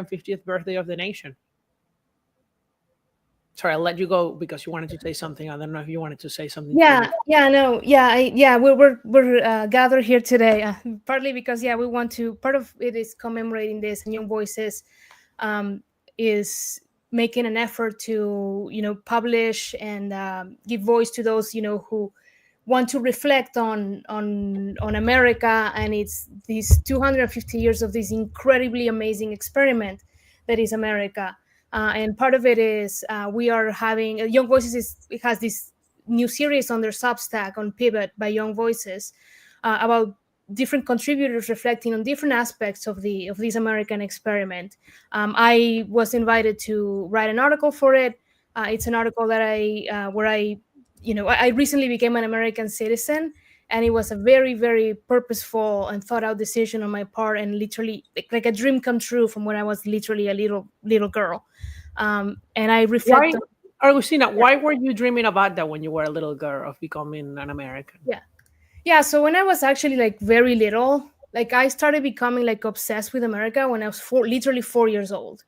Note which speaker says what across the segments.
Speaker 1: 250th birthday of the nation. Sorry, I'll let you go because you wanted to say something. I don't know if you wanted to say something too.
Speaker 2: We're gathered here today, partly because we want to. Part of it is commemorating this, and Young Voices is making an effort to publish and give voice to those who want to reflect on America and it's these 250 years of this incredibly amazing experiment that is America. And part of it is we are having Young Voices it has this new series on their Substack on Pivot by Young Voices about different contributors reflecting on different aspects of this American experiment. I was invited to write an article for it. It's an article that I recently became an American citizen, and it was a very, very purposeful and thought out decision on my part, and literally like a dream come true from when I was literally a little girl. And I reflect.
Speaker 1: Agustina, why were you dreaming about that when you were a little girl of becoming an American?
Speaker 2: Yeah. So when I was actually like very little, like I started becoming like obsessed with America when I was literally 4 years old.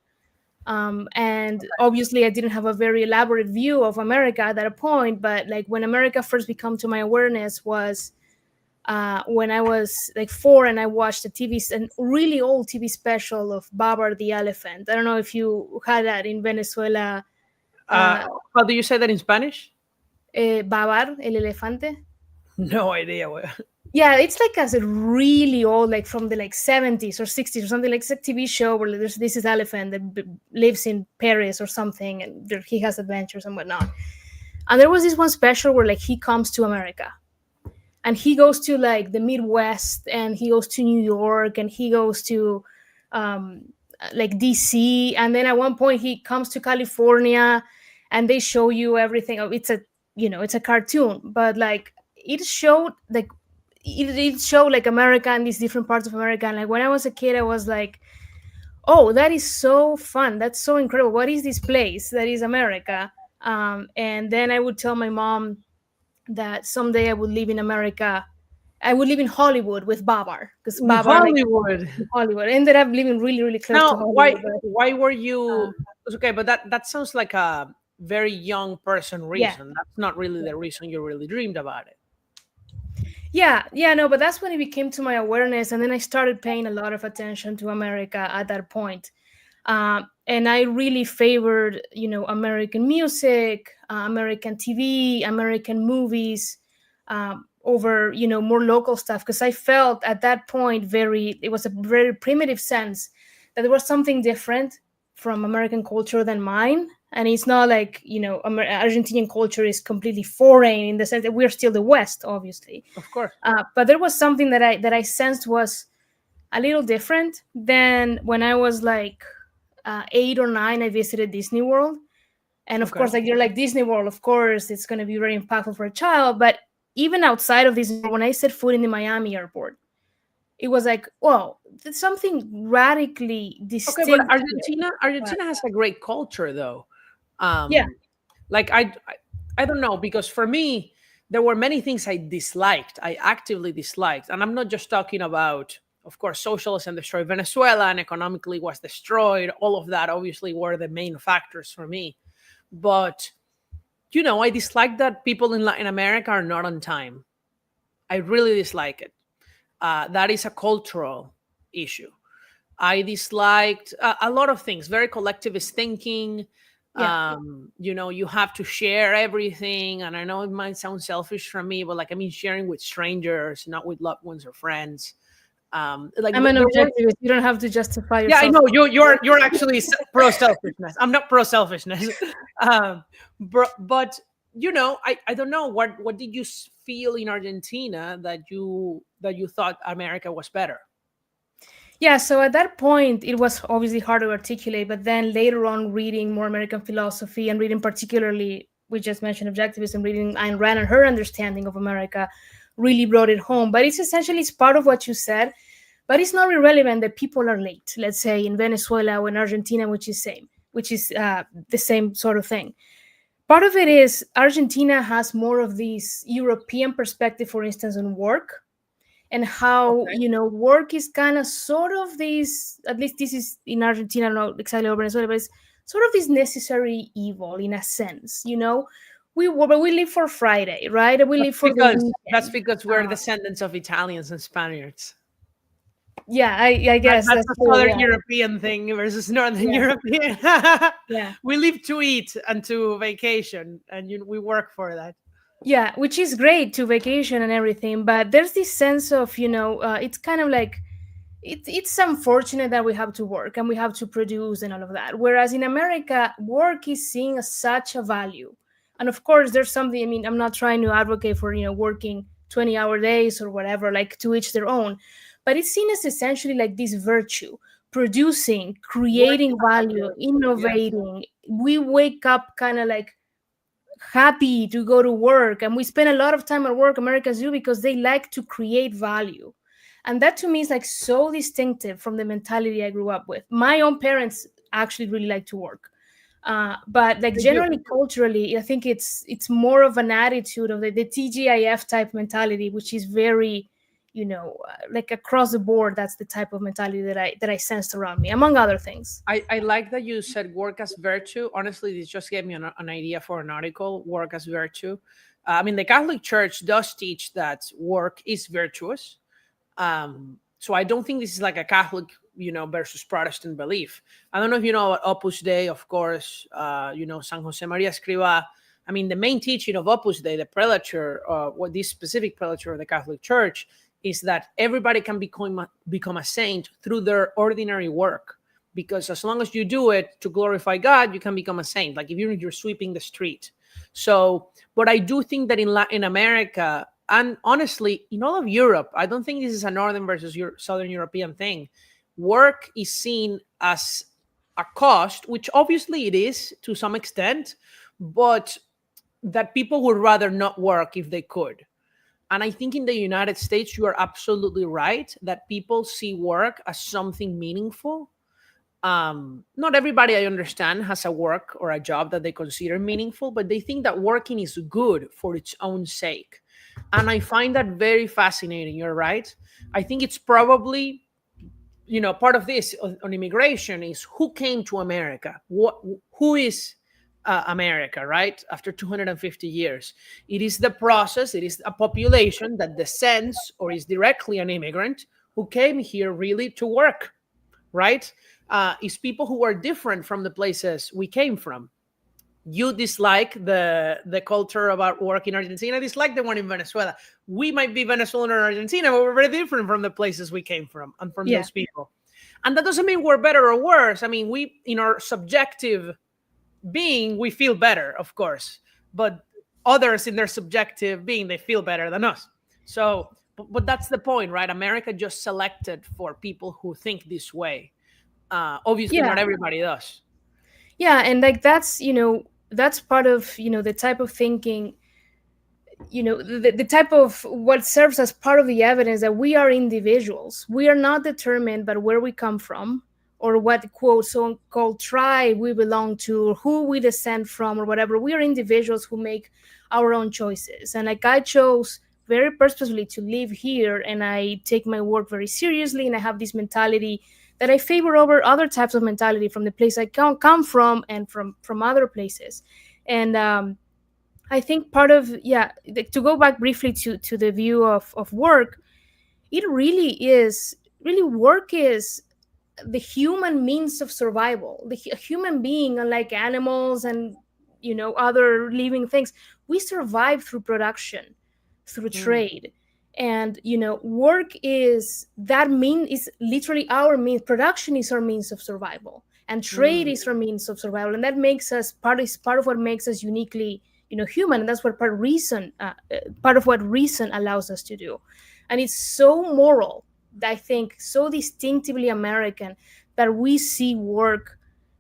Speaker 2: And obviously I didn't have a very elaborate view of America at that point, but like when America first became to my awareness was when I was like 4 and I watched a really old TV special of Babar the elephant. I don't know if you had that in Venezuela.
Speaker 1: How do you say that in Spanish?
Speaker 2: Babar, el elefante.
Speaker 1: No idea.
Speaker 2: Yeah, it's like as a really old, like from the like 70s or 60s or something. Like it's a TV show where there's this elephant that lives in Paris or something, and he has adventures and whatnot. And there was this one special where like he comes to America, and he goes to like the Midwest, and he goes to New York, and he goes to like DC, and then at one point he comes to California, and they show you everything. It's a cartoon, but like it showed like America and these different parts of America. And like when I was a kid, I was like, oh, that is so fun. That's so incredible. What is this place that is America? And then I would tell my mom that someday I would live in America. I would live in Hollywood with Babar because Babar Hollywood. I ended up living really, really close to Hollywood.
Speaker 1: Why were you okay? But that sounds like a very young person reason. Yeah. That's not really the reason you really dreamed about it.
Speaker 2: No, but that's when it became to my awareness, and then I started paying a lot of attention to America at that point. And I really favored, American music, American TV, American movies over, more local stuff, because I felt at that point it was a very primitive sense that there was something different from American culture than mine. And it's not like, Argentinian culture is completely foreign in the sense that we're still the West, obviously.
Speaker 1: Of course.
Speaker 2: But there was something that I sensed was a little different than when I was like 8 or 9, I visited Disney World. And of course, like you're like Disney World, of course, it's going to be very impactful for a child. But even outside of Disney World, when I set foot in the Miami airport, it was like, whoa, there's something radically distinct.
Speaker 1: Okay, but Argentina has a great culture, though. Like I don't know, because for me there were many things I actively disliked, and I'm not just talking about, of course, socialism destroyed Venezuela and economically was destroyed. All of that obviously were the main factors for me, but I dislike that people in Latin America are not on time. I really dislike it. That is a cultural issue. I disliked a lot of things, very collectivist thinking. You have to share everything, and I know it might sound selfish from me, but like, I mean, sharing with strangers, not with loved ones or friends.
Speaker 2: Like I'm an objectivist. You don't have to justify yourself.
Speaker 1: Yeah, I know you're actually pro selfishness. I'm not pro selfishness. But I don't know, what did you feel in Argentina that you thought America was better?
Speaker 2: Yeah, so at that point, it was obviously hard to articulate, but then later on, reading more American philosophy and reading particularly, we just mentioned objectivism, reading Ayn Rand and her understanding of America really brought it home. But it's part of what you said, but it's not irrelevant that people are late, let's say in Venezuela or in Argentina, which is the same sort of thing. Part of it is Argentina has more of this European perspective, for instance, on work. and how,
Speaker 1: Okay.
Speaker 2: work is kind of sort of this, at least this is in Argentina, I don't know exactly over Venezuela, but it's sort of this necessary evil in a sense. But we live for Friday, right? We live for the
Speaker 1: That's
Speaker 2: weekend.
Speaker 1: because we're descendants of Italians and Spaniards.
Speaker 2: Yeah, I guess
Speaker 1: That's
Speaker 2: that's
Speaker 1: a
Speaker 2: true.
Speaker 1: Southern
Speaker 2: Yeah,
Speaker 1: European thing versus Northern
Speaker 2: yeah,
Speaker 1: European.
Speaker 2: yeah.
Speaker 1: We live to eat and to vacation, and we work for that.
Speaker 2: Yeah, which is great to vacation and everything, but there's this sense of, it's kind of like it's unfortunate that we have to work and we have to produce and all of that. Whereas in America, work is seen as such a value. And of course, there's something, I mean, I'm not trying to advocate for, working 20-hour days or whatever, like to each their own, but it's seen as essentially like this virtue, producing,
Speaker 1: Work
Speaker 2: creating
Speaker 1: is a
Speaker 2: value,
Speaker 1: virtue. Yes.
Speaker 2: innovating. We wake up kind of like happy to go to work, and we spend a lot of time at work, Americans do, because they like to create value. And that to me is like so distinctive from the mentality I grew up with. My own parents actually really like to work, but like
Speaker 1: They do.
Speaker 2: generally culturally, I think it's more of an attitude of the TGIF type mentality, which is very, like across the board. That's the type of mentality that I sensed around me, among other things.
Speaker 1: I like that you said work as virtue. Honestly, this just gave me an idea for an article, work as virtue. I mean, the Catholic Church does teach that work is virtuous. So I don't think this is like a Catholic, versus Protestant belief. I don't know if you know about Opus Dei, of course, San Jose Maria Escriva. I mean, the main teaching of Opus Dei, the prelature, what this specific prelature of the Catholic Church, is that everybody can become a saint through their ordinary work. Because as long as you do it to glorify God, you can become a saint. Like if you're sweeping the street. So, but I do think that in America, and honestly, in all of Europe, I don't think this is a northern versus southern European thing. Work is seen as a cost, which obviously it is to some extent, but that people would rather not work if they could. And I think in the United States, you are absolutely right that people see work as something meaningful. Not everybody, I understand, has a work or a job that they consider meaningful, but they think that working is good for its own sake. And I find that very fascinating. You're right. I think it's probably, part of this on immigration is who came to America, who is America, right? After 250 years, it is the process, it is a population that descends or is directly an immigrant who came here really to work, right? Is people who are different from the places we came from. You dislike the culture about work in Argentina. I dislike the one in Venezuela. We might be Venezuelan or Argentina, but we're very different from the places we came from and from
Speaker 2: Yeah,
Speaker 1: those people. And that doesn't mean we're better or worse. I mean, we, in our subjective being, we feel better, of course, but others in their subjective being, they feel better than us. So, but that's the point, right? America just selected for people who think this way. Obviously,
Speaker 2: yeah,
Speaker 1: not everybody does.
Speaker 2: yeah. And like that's part of the type of thinking, the type of what serves as part of the evidence that we are individuals. We are not determined by where we come from or what quote so called tribe we belong to or who we descend from or whatever. We are individuals who make our own choices. And like I chose very purposefully to live here, and I take my work very seriously, and I have this mentality that I favor over other types of mentality from the place I come from and from other places. And I think part of, yeah, to go back briefly to the view of work, it really is, really work is the human means of survival. The human being, unlike animals and other living things, we survive through production, through
Speaker 1: Mm,
Speaker 2: trade. And work is that mean is literally our means. Production is our means of survival, and trade
Speaker 1: mm.
Speaker 2: is our means of survival. And that makes us part of what makes us uniquely human. And that's what part of what reason allows us to do. And it's so moral, I think, so distinctively American, that we see work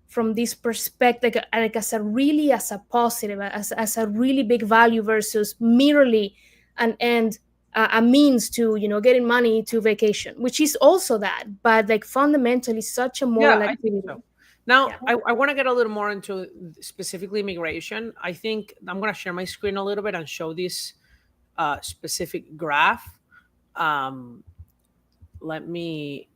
Speaker 2: from this perspective, like as a positive, as a really big value versus merely an end, a means to getting money to vacation, which is also that, but like fundamentally such a moral
Speaker 1: Yeah, I think
Speaker 2: activity.
Speaker 1: so. Now,
Speaker 2: Yeah,
Speaker 1: I want to get a little more into specifically immigration. I think I'm going to share my screen a little bit and show this specific graph. let me.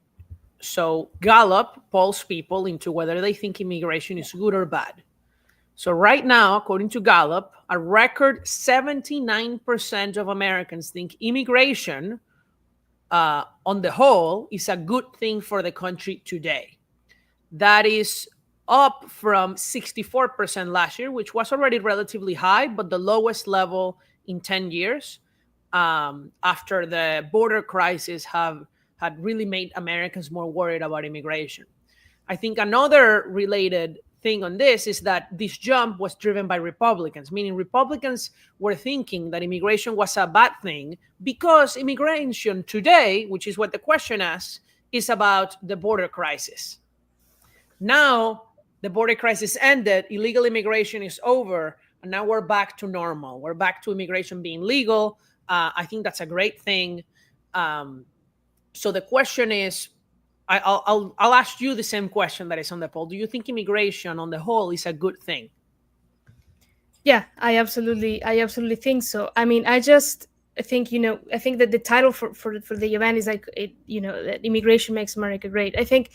Speaker 1: So Gallup polls people into whether they think immigration is good or bad. So right now, according to Gallup, a record 79% of Americans think immigration, on the whole, is a good thing for the country today. That is up from 64% last year, which was already relatively high, but the lowest level in 10 years, after the border crisis had really made Americans more worried about immigration. I think another related thing on this is that this jump was driven by Republicans, meaning Republicans were thinking that immigration was a bad thing because immigration today, which is what the question asks, is about the border crisis. Now the border crisis ended, illegal immigration is over, and now we're back to normal. We're back to immigration being legal. I think that's a great thing. So the question is, I'll ask you the same question that is on the poll. Do you think immigration on the whole is a good thing?
Speaker 2: Yeah, I absolutely think so. I mean, I think, I think that the title for the event is like, that immigration makes America great. I think,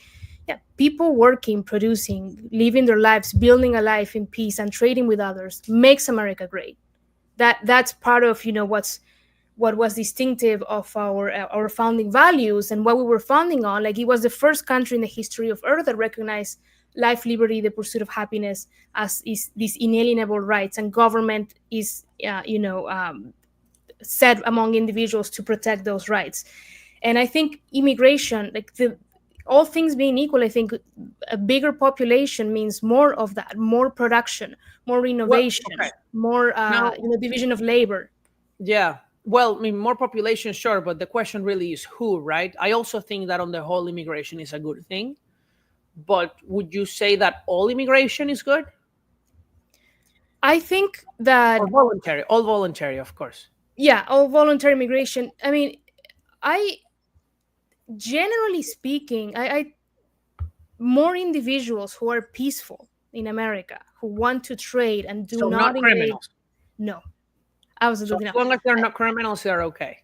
Speaker 2: yeah, people working, producing, living their lives, building a life in peace and trading with others makes America great. That's part of, what was distinctive of our founding values and what we were founding on. Like, it was the first country in the history of Earth that recognized life, liberty, the pursuit of happiness as is these inalienable rights, and government is, set among individuals to protect those rights. And I think immigration, like all things being equal, I think a bigger population means more of that, more production, more innovation, more division of labor.
Speaker 1: Yeah. Well, I mean, more population, sure, but the question really is who, right? I also think that on the whole, immigration is a good thing. But would you say that all immigration is good?
Speaker 2: I think that
Speaker 1: all voluntary, of course.
Speaker 2: Yeah, all voluntary immigration. I mean, generally speaking, I more individuals who are peaceful in America, who want to trade and do not engage.
Speaker 1: Criminals.
Speaker 2: No, absolutely
Speaker 1: not. As long as they're not criminals, they're okay.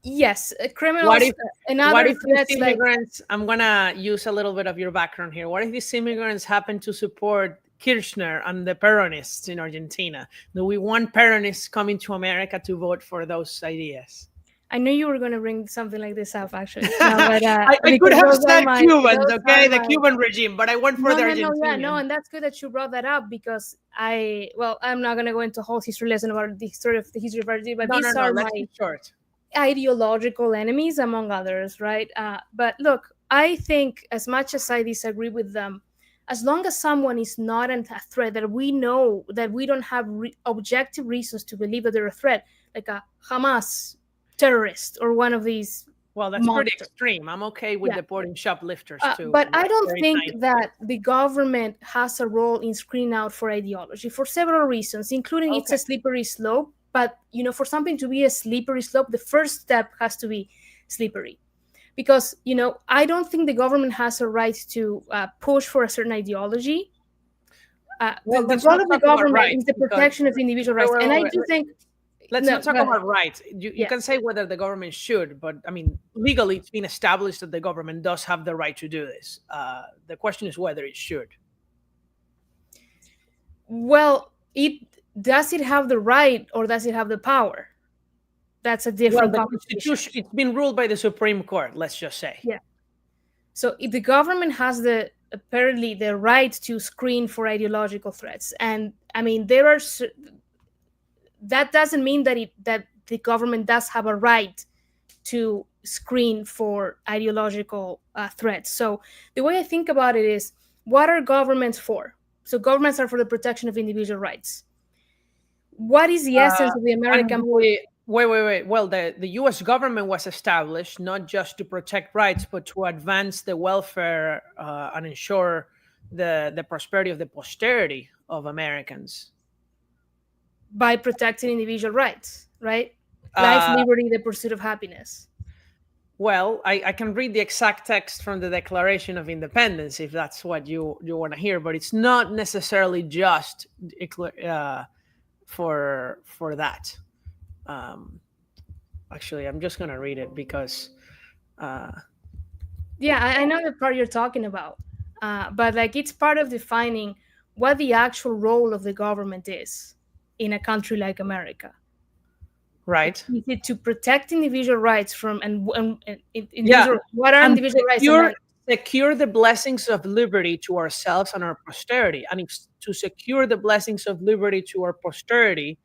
Speaker 2: Yes, criminals and other
Speaker 1: what if these immigrants, I'm going to use a little bit of your background here. What if these immigrants happen to support Kirchner and the Peronists in Argentina? Do we want Peronists coming to America to vote for those ideas?
Speaker 2: I knew you were going to bring something like this up, actually. No, but,
Speaker 1: I could have said Cubans, okay, the Cuban regime, but I went for the Argentinian.
Speaker 2: No, and that's good that you brought that up, because I'm not going to go into a whole history lesson about the history of Argentina, but these are my
Speaker 1: short
Speaker 2: ideological enemies, among others, right? But look, I think, as much as I disagree with them, as long as someone is not a threat, that we know that we don't have objective reasons to believe that they're a threat, like a Hamas terrorist or one of these.
Speaker 1: Well, that's pretty extreme. I'm okay with deporting shoplifters too.
Speaker 2: But I don't think that the government has a role in screening out for ideology, for several reasons, including it's a slippery slope. But, for something to be a slippery slope, the first step has to be slippery. Because, I don't think the government has a right to push for a certain ideology. The role of the government is the protection of individual rights. And I do think...
Speaker 1: Let's not talk about rights. You can say whether the government should, but, I mean, legally it's been established that the government does have the right to do this. The question is whether it should.
Speaker 2: Well, does it have the right, or does it have the power? That's a different
Speaker 1: constitution. It's been ruled by the Supreme Court, let's just say.
Speaker 2: Yeah. So if the government has apparently the right to screen for ideological threats, and I mean, that doesn't mean that the government does have a right to screen for ideological threats. So the way I think about it is, what are governments for? So governments are for the protection of individual rights. What is the essence of the American...
Speaker 1: Wait. Well, the U.S. government was established not just to protect rights, but to advance the welfare and ensure the prosperity of the posterity of Americans.
Speaker 2: By protecting individual rights, right? Life, liberty, the pursuit of happiness.
Speaker 1: Well, I can read the exact text from the Declaration of Independence if that's what you want to hear, but it's not necessarily just for that. Actually, I'm just going to read it because
Speaker 2: Yeah, I know the part you're talking about, but like it's part of defining what the actual role of the government is in a country like America.
Speaker 1: Right.
Speaker 2: Is it to protect individual rights from and
Speaker 1: Yeah,
Speaker 2: individual, what are
Speaker 1: and
Speaker 2: individual rights and then
Speaker 1: secure the blessings of liberty to ourselves and our posterity. And if to secure the blessings of liberty to our posterity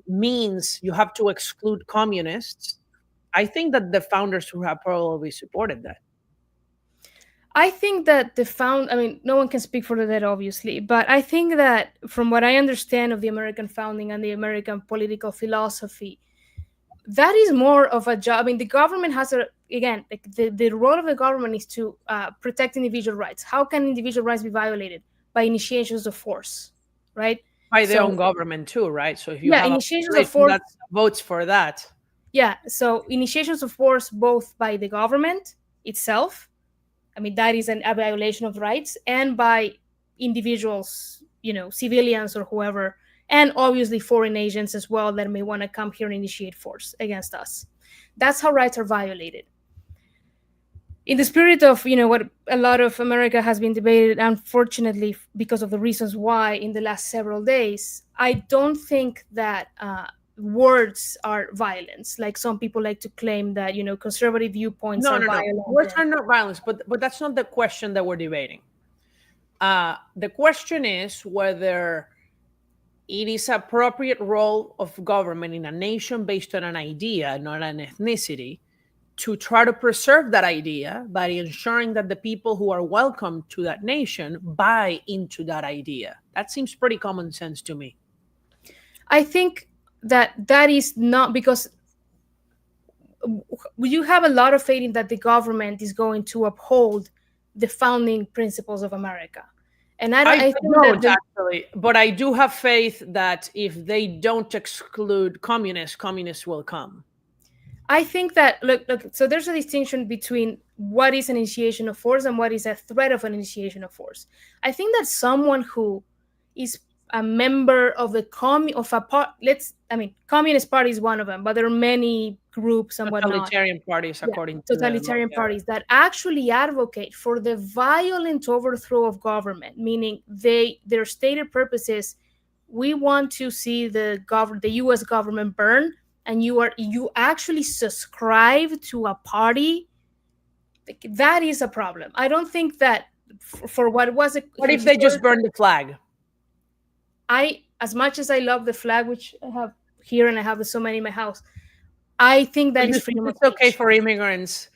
Speaker 1: means you have to exclude communists, I think that the founders who have probably supported that.
Speaker 2: I think that I mean, no one can speak for the dead, obviously, but I think that from what I understand of the American founding and the American political philosophy, that is more of a job. I mean, the government has again, like the role of the government is to protect individual rights. How can individual rights be violated? By initiations of force, right?
Speaker 1: By their own
Speaker 2: So,
Speaker 1: government too, right? So if you
Speaker 2: yeah,
Speaker 1: have a
Speaker 2: initiations of
Speaker 1: population
Speaker 2: force.
Speaker 1: that votes for that,
Speaker 2: Yeah, so initiations of force both by the government itself, I mean, that is a violation of rights, and by individuals, civilians or whoever, and obviously foreign agents as well that may want to come here and initiate force against us. That's how rights are violated. In the spirit of what a lot of America has been debated, unfortunately, because of the reasons why in the last several days, I don't think that words are violence. Like some people like to claim that conservative viewpoints
Speaker 1: no,
Speaker 2: are
Speaker 1: no, no.
Speaker 2: violent.
Speaker 1: Words are not violence, but that's not the question that we're debating. The question is whether it is appropriate role of government in a nation based on an idea, not an ethnicity, to try to preserve that idea by ensuring that the people who are welcome to that nation buy into that idea. That seems pretty common sense to me.
Speaker 2: I think that is not because you have a lot of faith in that the government is going to uphold the founding principles of America. And I think
Speaker 1: don't
Speaker 2: that
Speaker 1: actually, but I do have faith that if they don't exclude communists, communists will come.
Speaker 2: I think that look. So there's a distinction between what is an initiation of force and what is a threat of an initiation of force. I think that someone who is a member of the of a part, Communist Party is one of them, but there are many groups and whatnot.
Speaker 1: Totalitarian parties,
Speaker 2: Yeah,
Speaker 1: according to the law.
Speaker 2: totalitarian parties that actually advocate for the violent overthrow of government, meaning their stated purpose is we want to see the U.S. government burn, and you actually subscribe to a party. That is a problem. I don't think that for what was it.
Speaker 1: What if they just burn the flag?
Speaker 2: As much as I love the flag, which I have here and I have so many in my house, I think that is freedom of
Speaker 1: speech. It's okay
Speaker 2: speech.
Speaker 1: for immigrants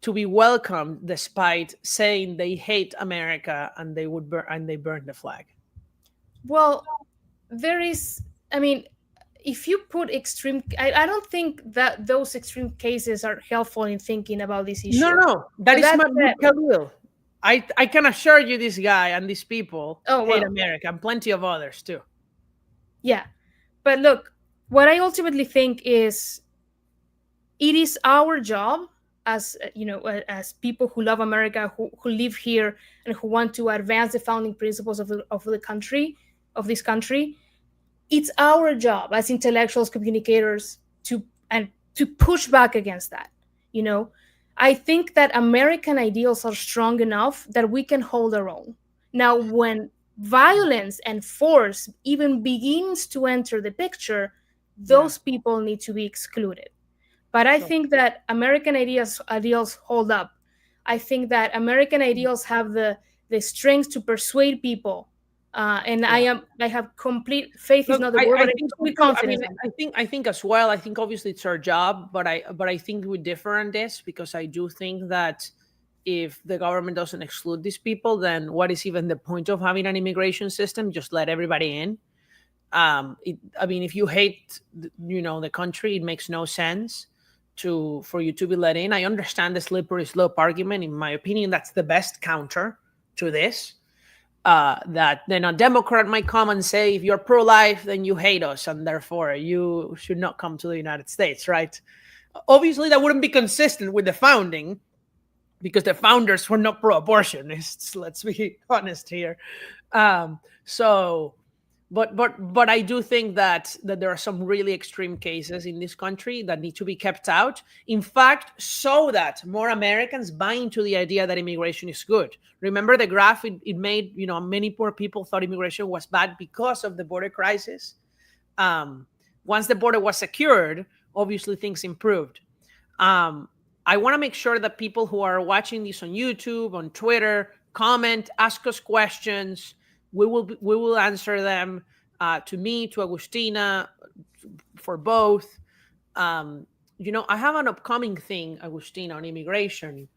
Speaker 1: to be welcomed despite saying they hate America and they burn the flag.
Speaker 2: Well, there is. I mean, if you put extreme, I don't think that those extreme cases are helpful in thinking about this issue.
Speaker 1: No, that is Mahmoud Khalil. I can assure you, this guy and these people hate America, and plenty of others too.
Speaker 2: Yeah, but look, what I ultimately think is, it is our job as as people who love America, who live here, and who want to advance the founding principles of the country, of this country. It's our job as intellectuals, communicators, to push back against that. I think that American ideals are strong enough that we can hold our own. Now, when violence and force even begins to enter the picture, those people need to be excluded. But I think that American ideals hold up. I think that American ideals have the strength to persuade people. And I have complete faith. Is not the word, but complete confidence.
Speaker 1: I think as well. I think obviously it's our job, but I think we differ on this, because I do think that if the government doesn't exclude these people, then what is even the point of having an immigration system? Just let everybody in. If you hate, the country, it makes no sense for you to be let in. I understand the slippery slope argument. In my opinion, that's the best counter to this. That then a Democrat might come and say, if you're pro-life, then you hate us, and therefore you should not come to the United States, right? Obviously, that wouldn't be consistent with the founding, because the founders were not pro-abortionists. Let's be honest here. So but I do think that there are some really extreme cases in this country that need to be kept out. In fact, so that more Americans buy into the idea that immigration is good. Remember the graph it made? Many poor people thought immigration was bad because of the border crisis. Um, Once the border was secured, obviously things improved. Um, I want to make sure that people who are watching this on YouTube, on Twitter, comment, ask us questions. We will answer them, to me, to Agustina, for both. I have an upcoming thing, Agustina, on immigration.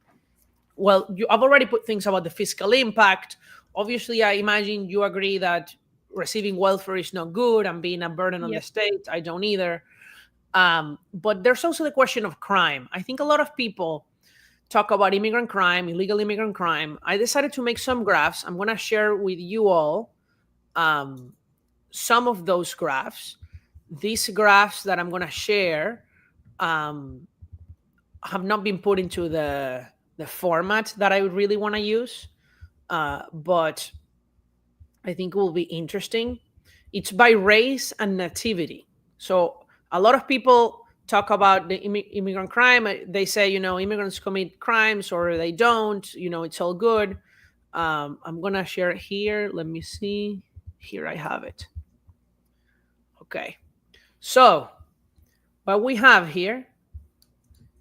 Speaker 1: Well, I've already put things about the fiscal impact. Obviously, I imagine you agree that receiving welfare is not good and being a burden on the
Speaker 2: Yep.
Speaker 1: state. I don't either. But there's also the question of crime. I think a lot of people talk about immigrant crime, illegal immigrant crime. I decided to make some graphs. I'm going to share with you all some of those graphs. These graphs that I'm going to share um, have not been put into the format that I would really want to use, but I think it will be interesting. It's by race and nativity. So a lot of people talk about the immigrant crime. They say, immigrants commit crimes or they don't. It's all good. I'm gonna share it here. Let me see. Here I have it. Okay. So what we have here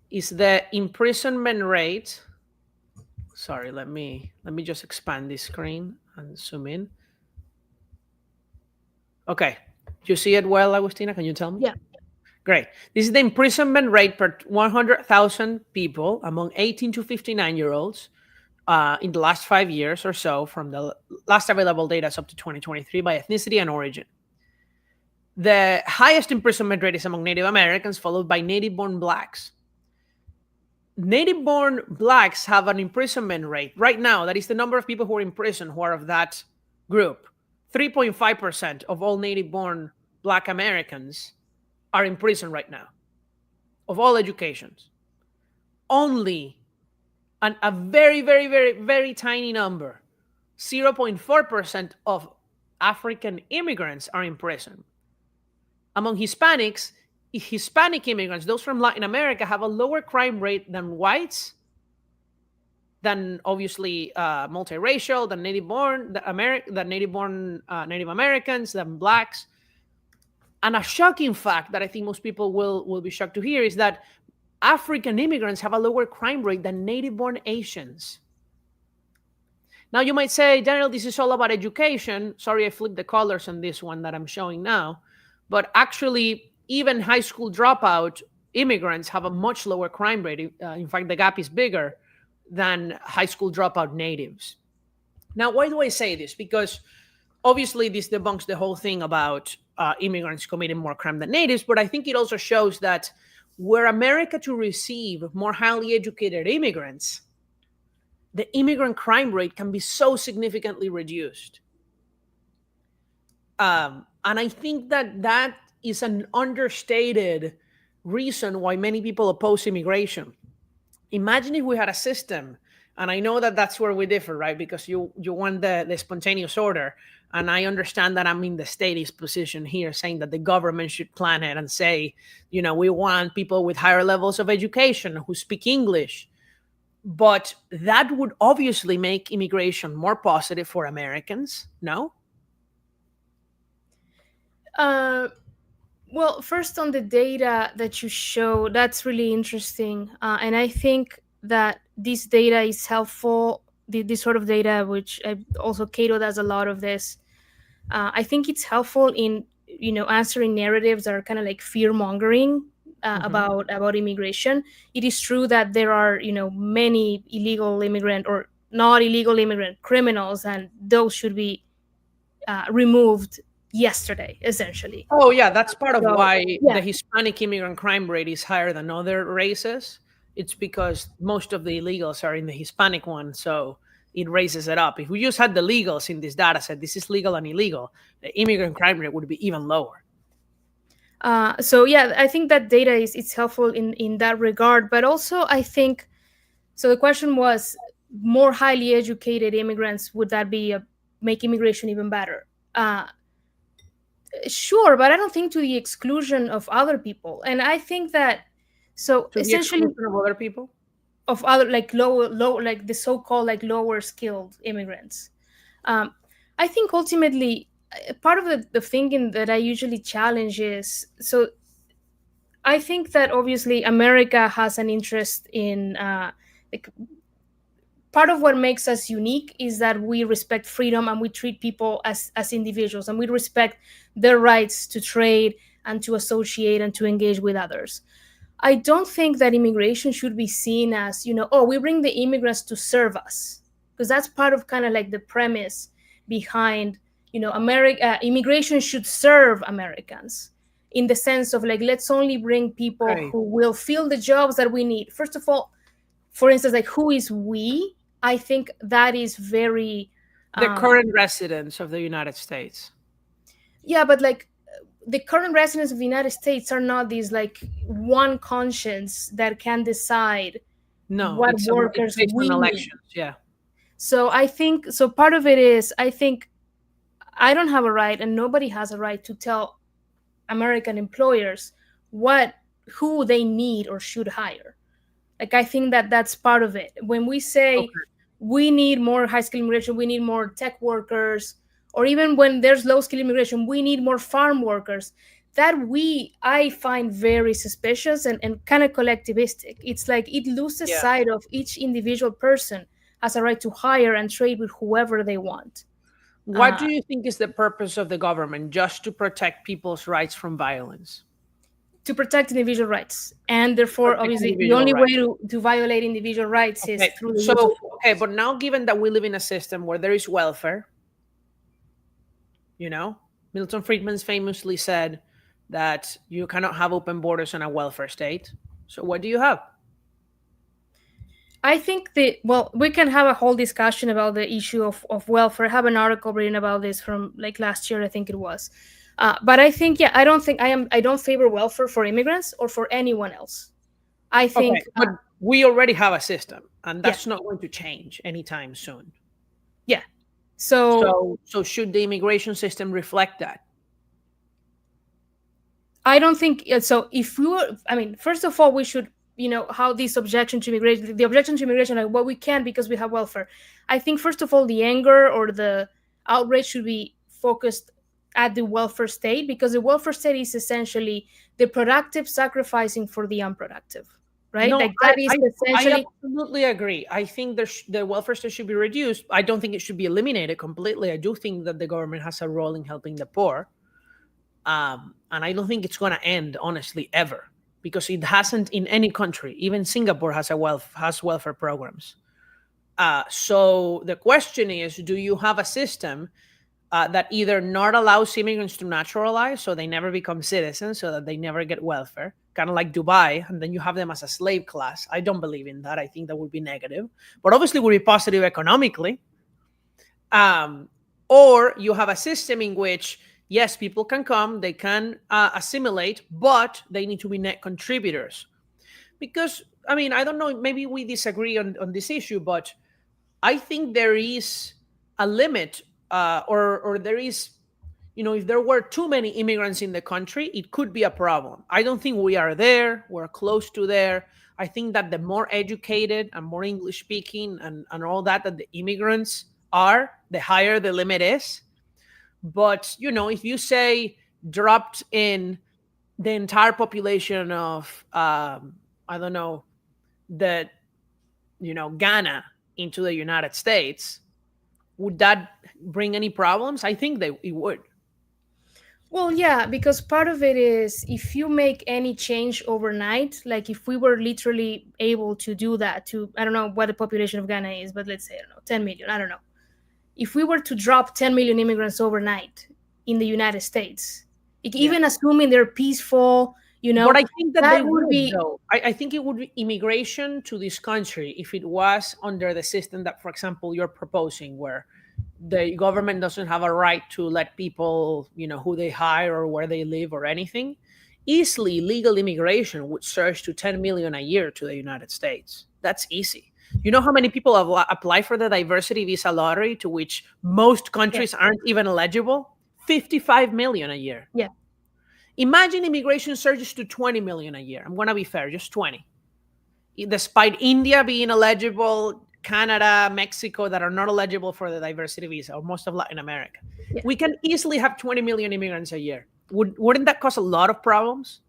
Speaker 1: is the imprisonment rate. Sorry, let me just expand this screen and zoom in. Okay. Do you see it well, Agustina? Can you tell me?
Speaker 2: Yeah.
Speaker 1: Great. This is the imprisonment rate per 100,000 people among 18 to 59-year-olds in the last 5 years or so, from the last available data up to 2023 by ethnicity and origin. The highest imprisonment rate is among Native Americans, followed by native-born blacks. Native-born blacks have an imprisonment rate right now. That is the number of people who are in prison who are of that group. 3.5% of all native-born Black Americans are in prison right now, of all educations. Only a very, very, very, very tiny number, 0.4% of African immigrants are in prison. Among Hispanics, Hispanic immigrants, those from Latin America, have a lower crime rate than whites, than obviously multiracial, than native-born, Native Americans, than blacks. And a shocking fact that I think most people will be shocked to hear is that African immigrants have a lower crime rate than native-born Asians. Now, you might say, Daniel, this is all about education. Sorry, I flipped the colors on this one that I'm showing now. But actually, even high school dropout immigrants have a much lower crime rate. In fact, the gap is bigger than high school dropout natives. Now, why do I say this? Because obviously this debunks the whole thing about immigrants committing more crime than natives, but I think it also shows that were America to receive more highly educated immigrants, the immigrant crime rate can be so significantly reduced. And I think that is an understated reason why many people oppose immigration. Imagine if we had a system, and I know that that's where we differ, right? Because you want the spontaneous order, and I understand that I'm in the statist position here, saying that the government should plan it and say, we want people with higher levels of education who speak English. But that would obviously make immigration more positive for Americans, no?
Speaker 2: Well, first on the data that you show, that's really interesting. And I think that this data is helpful, this sort of data, which also Cato does a lot of this. I think it's helpful in, answering narratives that are kind of like fear-mongering about immigration. It is true that there are, many illegal immigrant or not illegal immigrant criminals, and those should be removed yesterday, essentially.
Speaker 1: Oh yeah, that's part of why the Hispanic immigrant crime rate is higher than other races. It's because most of the illegals are in the Hispanic one, so it raises it up. If we just had the legals in this data set, this is legal and illegal, the immigrant crime rate would be even lower.
Speaker 2: So yeah, I think that data it's helpful in that regard. But also I think, so the question was, more highly educated immigrants, would that be make immigration even better? Sure, but I don't think to the exclusion of other people. And I think that, so
Speaker 1: To the
Speaker 2: essentially,
Speaker 1: exclusion of other people?
Speaker 2: of other, like low, like the so-called like lower skilled immigrants. um, I think ultimately, part of the thinking that I usually challenge is, so I think that obviously America has an interest in, like, part of what makes us unique is that we respect freedom and we treat people as individuals, and we respect their rights to trade and to associate and to engage with others. I don't think that immigration should be seen as, oh, we bring the immigrants to serve us, because that's part of kind of like the premise behind, America. Immigration should serve Americans in the sense of like, let's only bring people
Speaker 1: Okay.
Speaker 2: who will fill the jobs that we need. First of all, for instance, like, who is we? I think that is very,
Speaker 1: The
Speaker 2: um,
Speaker 1: current residents of the United States.
Speaker 2: yeah, but like, the current residents of the United States are not these like one conscience that can decide
Speaker 1: No,
Speaker 2: what
Speaker 1: it's
Speaker 2: workers
Speaker 1: based on
Speaker 2: we need.
Speaker 1: elections. Yeah.
Speaker 2: So I think, so part of it is, I think I don't have a right, and nobody has a right to tell American employers what who they need or should hire. Like, I think that that's part of it. When we say
Speaker 1: Okay.
Speaker 2: we need more high skill immigration, we need more tech workers, or even when there's low skill immigration, we need more farm workers. That I find very suspicious and kind of collectivistic. It's like it loses
Speaker 1: Yeah.
Speaker 2: sight of each individual person has a right to hire and trade with whoever they want.
Speaker 1: What
Speaker 2: Uh,
Speaker 1: do you think is the purpose of the government? Just to protect people's rights from violence?
Speaker 2: to protect individual rights, and therefore,
Speaker 1: Protect
Speaker 2: obviously, the
Speaker 1: individual
Speaker 2: only way
Speaker 1: rights.
Speaker 2: to violate individual rights is
Speaker 1: Okay.
Speaker 2: through the use of
Speaker 1: So, okay,
Speaker 2: force.
Speaker 1: but now given that we live in a system where there is welfare, you know, Milton Friedman famously said that you cannot have open borders in a welfare state. So, what do you have?
Speaker 2: I think well, we can have a whole discussion about the issue of welfare. I have an article written about this from like last year, I think it was. But I think, yeah, I don't favor welfare for immigrants or for anyone else. I
Speaker 1: Okay,
Speaker 2: think,
Speaker 1: but we already have a system, and
Speaker 2: yeah,
Speaker 1: that's not going to change anytime soon.
Speaker 2: yeah. So
Speaker 1: So should the immigration system reflect that?
Speaker 2: I don't think so. If we were, I mean, first of all, we should, how this objection to immigration, the objection to immigration, like, what we can because we have welfare. I think first of all, the anger or the outrage should be focused at the welfare state, because the welfare state is essentially the productive sacrificing for the unproductive, right?
Speaker 1: No,
Speaker 2: Like, that is
Speaker 1: I
Speaker 2: essentially,
Speaker 1: absolutely agree. I think the welfare state should be reduced. I don't think it should be eliminated completely. I do think that the government has a role in helping the poor, and I don't think it's going to end, honestly, ever, because it hasn't in any country. Even Singapore has welfare programs. So the question is, do you have a system that either not allows immigrants to naturalize, so they never become citizens, so that they never get welfare, kind of like Dubai, and then you have them as a slave class? I don't believe in that. I think that would be negative, but obviously would be positive economically. Um, or you have a system in which, yes, people can come, they can assimilate, but they need to be net contributors. Because, I mean, I don't know, maybe we disagree on this issue, but I think there is a limit, or there is, if there were too many immigrants in the country, it could be a problem. I don't think we are there. We're close to there. I think that the more educated and more English speaking and all that the immigrants are, the higher the limit is. But, if you say dropped in the entire population of, I don't know, the, Ghana into the United States, would that bring any problems? I think it would.
Speaker 2: well, yeah, because part of it is, if you make any change overnight, like if we were literally able to do that to, I don't know what the population of Ghana is, but let's say, I don't know, 10 million, I don't know. If we were to drop 10 million immigrants overnight in the United States, like,
Speaker 1: Yeah.
Speaker 2: even assuming they're peaceful,
Speaker 1: But I think that
Speaker 2: that
Speaker 1: they
Speaker 2: would
Speaker 1: would,
Speaker 2: be,
Speaker 1: though. I think it would be immigration to this country if it was under the system that, for example, you're proposing, where the government doesn't have a right to let people, who they hire or where they live or anything. Easily, legal immigration would surge to 10 million a year to the United States. That's easy. You know how many people apply for the diversity visa lottery, to which most
Speaker 2: yeah,
Speaker 1: countries aren't even eligible? 55 million a year.
Speaker 2: Yeah.
Speaker 1: Imagine immigration surges to 20 million a year. I'm going to be fair, just 20. Despite India being eligible, Canada, Mexico that are not eligible for the diversity visa, or most of Latin America. Yeah. We can easily have 20 million immigrants a year. Wouldn't that cause a lot of problems?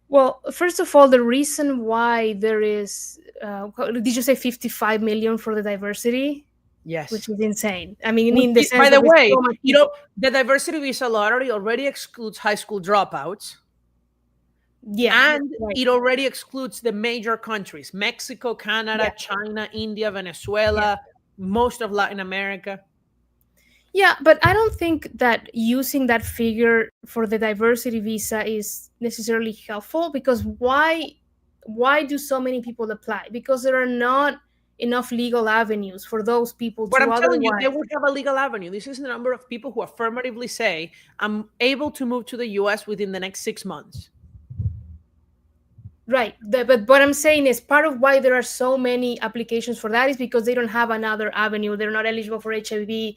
Speaker 2: Well, first of all, the reason why there is, did you say 55 million for the diversity?
Speaker 1: Yes.
Speaker 2: Which is insane. I mean, in the sense
Speaker 1: by the way, so the diversity visa lottery already excludes high school dropouts.
Speaker 2: Yeah.
Speaker 1: And it already excludes the major countries: Mexico, Canada, China, India, Venezuela, most of Latin America.
Speaker 2: Yeah, but I don't think that using that figure for the diversity visa is necessarily helpful, because why do so many people apply? Because there are not enough legal avenues for those people
Speaker 1: but I'm telling you, they would have a legal avenue. This is the number of people who affirmatively say, I'm able to move to the US within the next 6 months.
Speaker 2: Right. But what I'm saying is part of why there are so many applications for that is because they don't have another avenue. They're not eligible for H1B,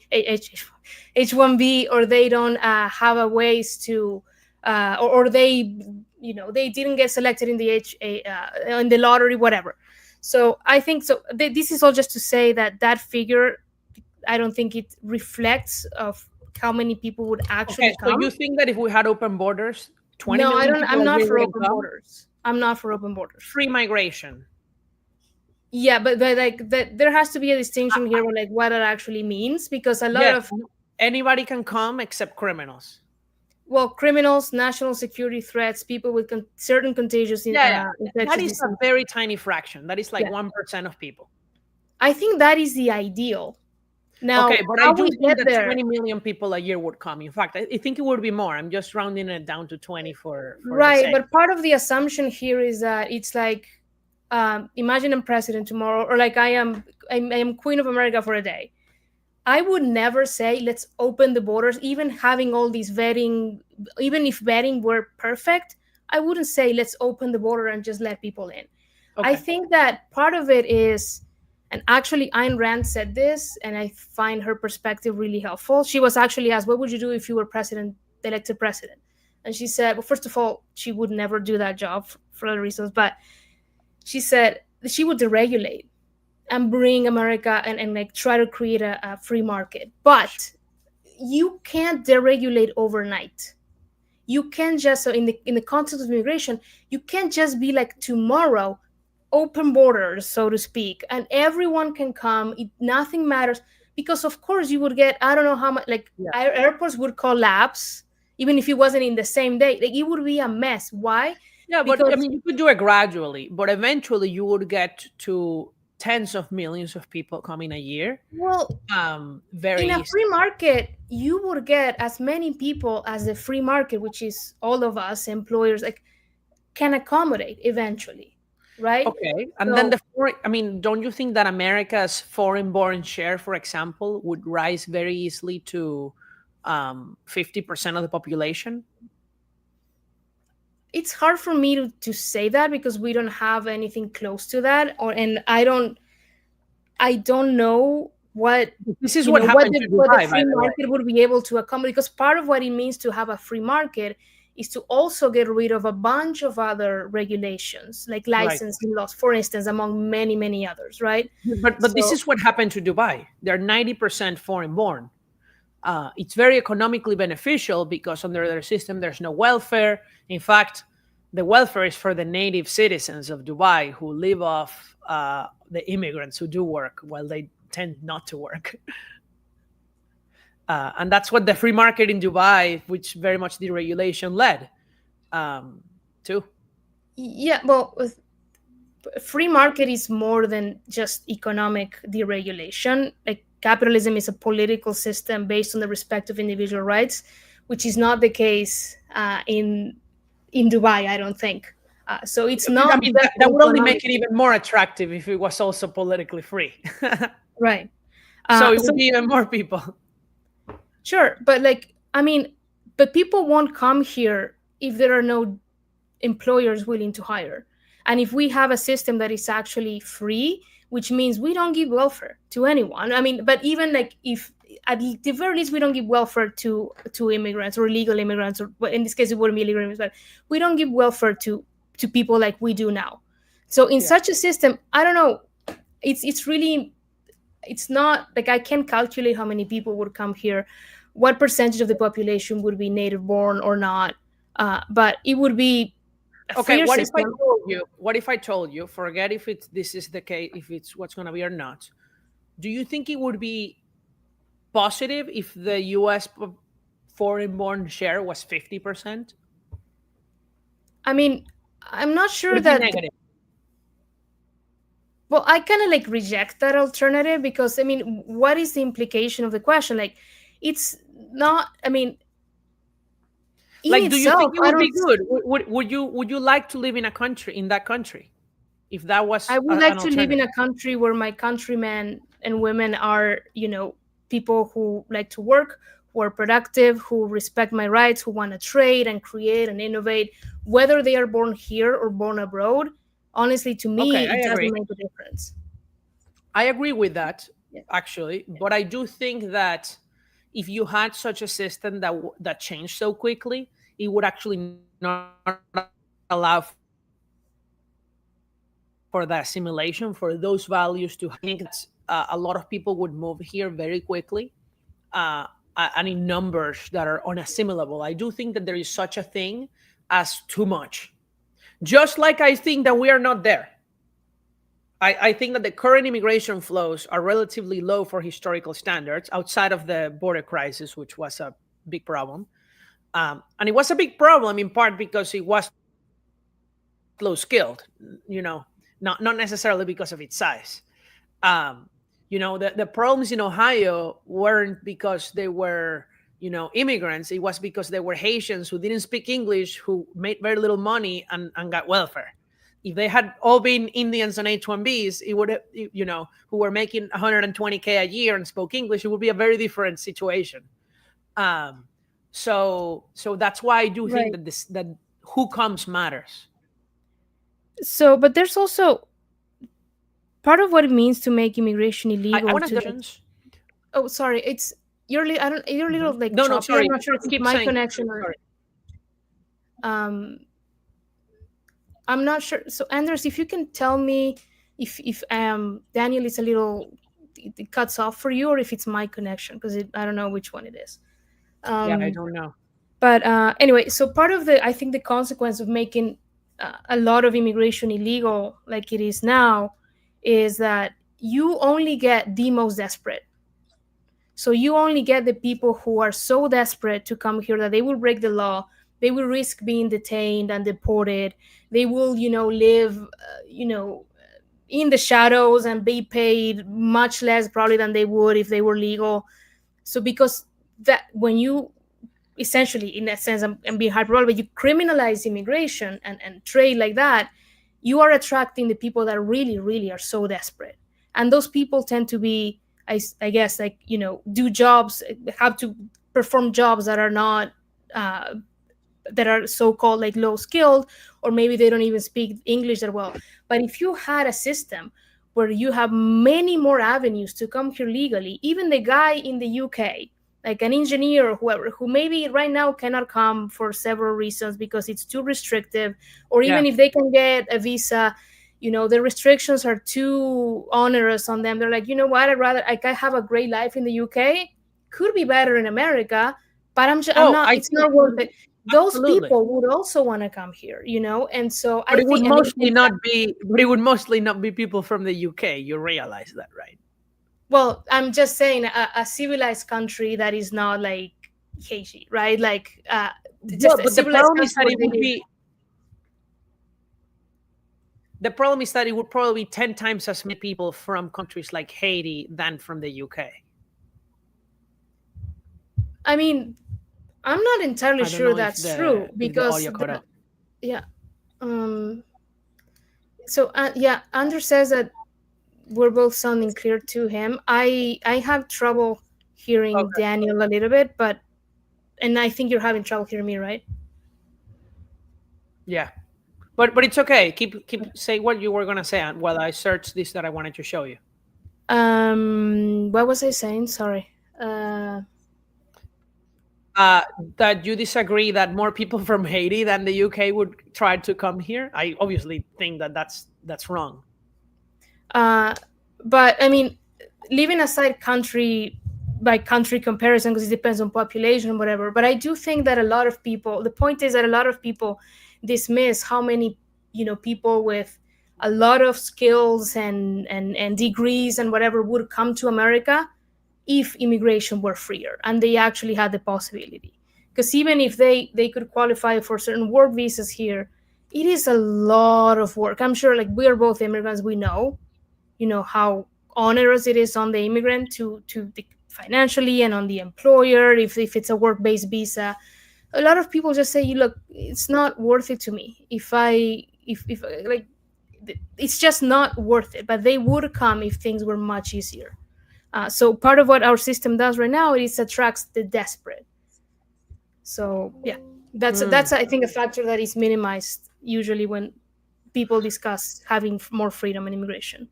Speaker 2: or they don't have a ways to, or they, they didn't get selected in the in the lottery, whatever. So I think so. This is all just to say that figure, I don't think it reflects of how many people would actually come.
Speaker 1: So you think that if we had open borders,
Speaker 2: 20 million? No, I don't. I'm not for open borders. I'm not for open borders.
Speaker 1: Free migration.
Speaker 2: Yeah, but like there has to be a distinction here on like what it actually means, because a lot of
Speaker 1: anybody can come except criminals.
Speaker 2: Well, criminals, national security threats, people with certain contagious
Speaker 1: that is a very tiny fraction. That is like 1% of people.
Speaker 2: I think that is the ideal. Now,
Speaker 1: okay, but I do think that 20 million people a year would come. In fact, I think it would be more. I'm just rounding it down to 20 for
Speaker 2: right. But part of the assumption here is that it's like, imagine I'm president tomorrow, or like I am Queen of America for a day. I would never say let's open the borders, even having all these vetting, even if vetting were perfect, I wouldn't say let's open the border and just let people in. Okay. I think that part of it is, and actually Ayn Rand said this, and I find her perspective really helpful. She was actually asked, what would you do if you were elected president? And she said, well, first of all, she would never do that job for other reasons, but she said she would deregulate and bring America and like try to create a free market. But you can't deregulate overnight. You can't just, so in the context of immigration, you can't just be like tomorrow, open borders, so to speak, and everyone can come. Nothing matters, because of course you would get, I don't know how much, like airports would collapse even if it wasn't in the same day. Like it would be a mess. Why?
Speaker 1: Yeah, because, but I mean, you could do it gradually, but eventually you would get to tens of millions of people coming a year.
Speaker 2: Well, in a free market, you would get as many people as the free market, which is all of us employers, like can accommodate eventually. Right.
Speaker 1: Okay. And then don't you think that America's foreign-born share, for example, would rise very easily to 50% of the population?
Speaker 2: It's hard for me to say that, because we don't have anything close to that, and I don't know what
Speaker 1: this is what happened to Dubai,
Speaker 2: what the free market would be able to accommodate, because part of what it means to have a free market is to also get rid of a bunch of other regulations, like licensing laws, for instance, among many, many others, right?
Speaker 1: But this is what happened to Dubai. They're 90% foreign-born. It's very economically beneficial because under their system, there's no welfare. In fact, the welfare is for the native citizens of Dubai who live off the immigrants who do work while they tend not to work. And that's what the free market in Dubai, which very much deregulation led to.
Speaker 2: Yeah, well, free market is more than just economic deregulation. Like capitalism is a political system based on the respect of individual rights, which is not the case in Dubai, I don't think. So it's not.
Speaker 1: I mean, that would only make it even more attractive if it was also politically free.
Speaker 2: Right.
Speaker 1: So it would be even more people.
Speaker 2: Sure, but but people won't come here if there are no employers willing to hire. And if we have a system that is actually free, which means we don't give welfare to anyone. I mean, but even like if at the very least, we don't give welfare to immigrants or illegal immigrants, or in this case, it wouldn't be illegal immigrants, but we don't give welfare to people like we do now. So in
Speaker 1: Yeah.
Speaker 2: such a system, I don't know. It's really, it's not like I can calculate how many people would come here, what percentage of the population would be native born or not, but it would be a
Speaker 1: Okay,
Speaker 2: freer
Speaker 1: what if I
Speaker 2: system.
Speaker 1: told you? What if I told you? Forget if it's this is the case, if it's what's going to be or not. Do you think it would be positive if the U.S. foreign-born share was 50%?
Speaker 2: I mean, I'm not
Speaker 1: Would
Speaker 2: sure
Speaker 1: it be
Speaker 2: that.
Speaker 1: negative?
Speaker 2: Well, I kind of like reject that alternative, because I mean, what is the implication of the question? Like, it's not. I mean, in
Speaker 1: Like, do you
Speaker 2: itself,
Speaker 1: think it
Speaker 2: I
Speaker 1: would
Speaker 2: don't.
Speaker 1: be good? Would you like to live in a country in that country if that was
Speaker 2: I would like
Speaker 1: an
Speaker 2: to live in
Speaker 1: alternative?
Speaker 2: a country where my countrymen and women are, people who like to work, who are productive, who respect my rights, who want to trade and create and innovate, whether they are born here or born abroad. Honestly, to
Speaker 1: Okay,
Speaker 2: me,
Speaker 1: I
Speaker 2: it doesn't
Speaker 1: agree.
Speaker 2: make a difference.
Speaker 1: I agree with that,
Speaker 2: Yeah.
Speaker 1: actually, but I do think that if you had such a system that changed so quickly, it would actually not allow for the assimilation, for those values to happen. I think that a lot of people would move here very quickly, and in numbers that are unassimilable. I do think that there is such a thing as too much. Just like I think that we are not there. I think that the current immigration flows are relatively low for historical standards outside of the border crisis, which was a big problem. And it was a big problem in part because it was low skilled, not necessarily because of its size. The problems in Ohio weren't because they were, immigrants. It was because they were Haitians who didn't speak English, who made very little money and got welfare. If they had all been Indians on H-1Bs, it would, who were making 120K a year and spoke English, it would be a very different situation. Um, so that's why I do think
Speaker 2: Right.
Speaker 1: that who comes matters.
Speaker 2: So, but there's also part of what it means to make immigration
Speaker 1: I
Speaker 2: illegal.
Speaker 1: want
Speaker 2: To
Speaker 1: to
Speaker 2: Oh, sorry, it's I don't. You're a little like
Speaker 1: No, no,
Speaker 2: choppy. I'm
Speaker 1: sorry.
Speaker 2: not sure if it's
Speaker 1: Keep
Speaker 2: my
Speaker 1: saying.
Speaker 2: connection or
Speaker 1: Sorry.
Speaker 2: um. I'm not sure. So, Anders, if you can tell me if Daniel is a little, it cuts off for you, or if it's my connection, because I don't know which one it is.
Speaker 1: Yeah, I
Speaker 2: Um,
Speaker 1: don't know.
Speaker 2: but anyway, so part of the, I think, the consequence of making a lot of immigration illegal like it is now is that you only get the most desperate. So you only get the people who are so desperate to come here that they will break the law. They will risk being detained and deported. They will, live, in the shadows and be paid much less probably than they would if they were legal. So because that, when you essentially, in a sense, I'm being hyperbolic, but you criminalize immigration and trade like that, you are attracting the people that really, really are so desperate. And those people tend to be, I guess, like, do jobs, have to perform jobs that are not, uh, that are so-called like low skilled, or maybe they don't even speak English that well. But if you had a system where you have many more avenues to come here legally, even the guy in the UK, like an engineer or whoever, who maybe right now cannot come for several reasons because it's too restrictive, or
Speaker 1: Yeah.
Speaker 2: even if they can get a visa, the restrictions are too onerous on them. They're like, you know what, I'd rather, like, I have a great life in the UK, could be better in America, but I'm
Speaker 1: Oh,
Speaker 2: not,
Speaker 1: I
Speaker 2: it's
Speaker 1: think
Speaker 2: not worth it. Those
Speaker 1: absolutely.
Speaker 2: people would also want to come here, and so
Speaker 1: But
Speaker 2: I
Speaker 1: it would
Speaker 2: think, and
Speaker 1: mostly not be. But it would mostly not be people from the UK. You realize that, right?
Speaker 2: well, I'm just saying a civilized country that is not like Haiti, right? Like, just
Speaker 1: Well,
Speaker 2: a
Speaker 1: but the
Speaker 2: civilized
Speaker 1: problem is
Speaker 2: country
Speaker 1: that
Speaker 2: where
Speaker 1: it
Speaker 2: they
Speaker 1: would
Speaker 2: live.
Speaker 1: be. The problem is that it would probably be 10 times as many people from countries like Haiti than from the UK.
Speaker 2: I mean, I'm not entirely
Speaker 1: I don't
Speaker 2: sure
Speaker 1: know if
Speaker 2: that's true,
Speaker 1: the
Speaker 2: because
Speaker 1: audio cut out.
Speaker 2: yeah. Um. So yeah, Andrew says that we're both sounding clear to him. I have trouble hearing
Speaker 1: Okay.
Speaker 2: Daniel a little bit, but and I think you're having trouble hearing me, right?
Speaker 1: Yeah, but it's okay. Keep say what you were gonna say while I search this that I wanted to show you.
Speaker 2: What was I saying? Sorry. Uh,
Speaker 1: That you disagree that more people from Haiti than the UK would try to come here? I obviously think that that's wrong.
Speaker 2: uh, but I mean, leaving aside country by country comparison because it depends on population, whatever. But I do think that a lot of people. The point is that a lot of people dismiss how many people with a lot of skills and degrees and whatever would come to America if immigration were freer and they actually had the possibility. Because even if they could qualify for certain work visas here, it is a lot of work. I'm sure, like, we are both immigrants, we know, how onerous it is on the immigrant to financially, and on the employer if it's a work-based visa. A lot of people just say, look, it's not worth it to me if like, it's just not worth it. But they would come if things were much easier. So part of what our system does right now is attracts the desperate. So yeah, that's I think a factor that is minimized usually when people discuss having more freedom in immigration.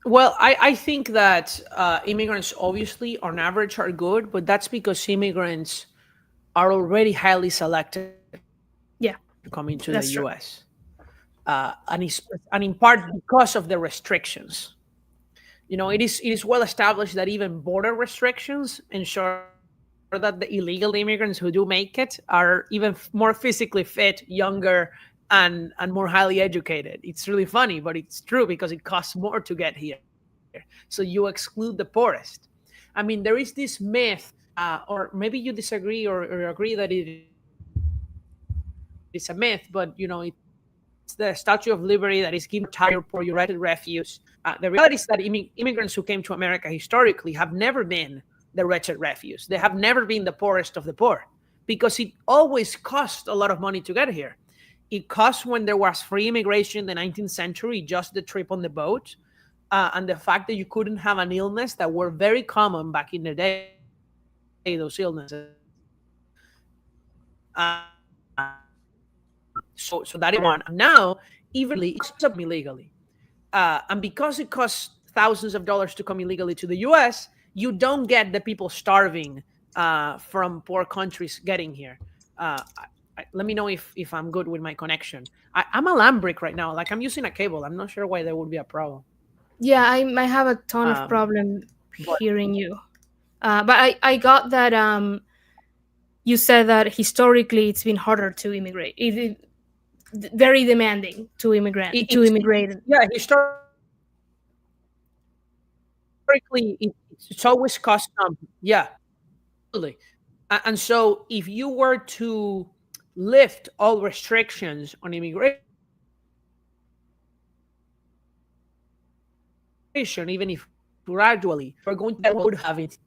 Speaker 1: Well, I think that immigrants obviously on average are good, but that's because immigrants are already highly selected to come into the
Speaker 2: Yeah,
Speaker 1: US.
Speaker 2: that's true.
Speaker 1: And in part because of the restrictions. It is well established that even border restrictions ensure that the illegal immigrants who do make it are even more physically fit, younger, and more highly educated. It's really funny, but it's true because it costs more to get here. So you exclude the poorest. I mean, there is this myth, or maybe you disagree or agree that it is a myth, but it's the Statue of Liberty that is giving more time for poor returned refugees. The reality is that immigrants who came to America historically have never been the wretched refuse. They have never been the poorest of the poor because it always cost a lot of money to get here. It cost when there was free immigration in the 19th century, just the trip on the boat, and the fact that you couldn't have an illness that were very common back in the day, those illnesses. So that is one. And now, even illegally, it's up illegally. And because it costs thousands of dollars to come illegally to the US, you don't get the people starving from poor countries getting here. Let me know if I'm good with my connection. I'm alambric right now. Like, I'm using a cable. I'm not sure why there would be a problem.
Speaker 2: Yeah, I have a ton of
Speaker 1: Um,
Speaker 2: problem
Speaker 1: but
Speaker 2: hearing you. But I got that you said that historically it's been harder to immigrate. Very demanding to immigrate.
Speaker 1: yeah, historically, it's always custom. Yeah, absolutely. And so if you were to lift all restrictions on immigration, even if gradually, you are going to get a lot of immigrants here, you are going to get what you would have in the US.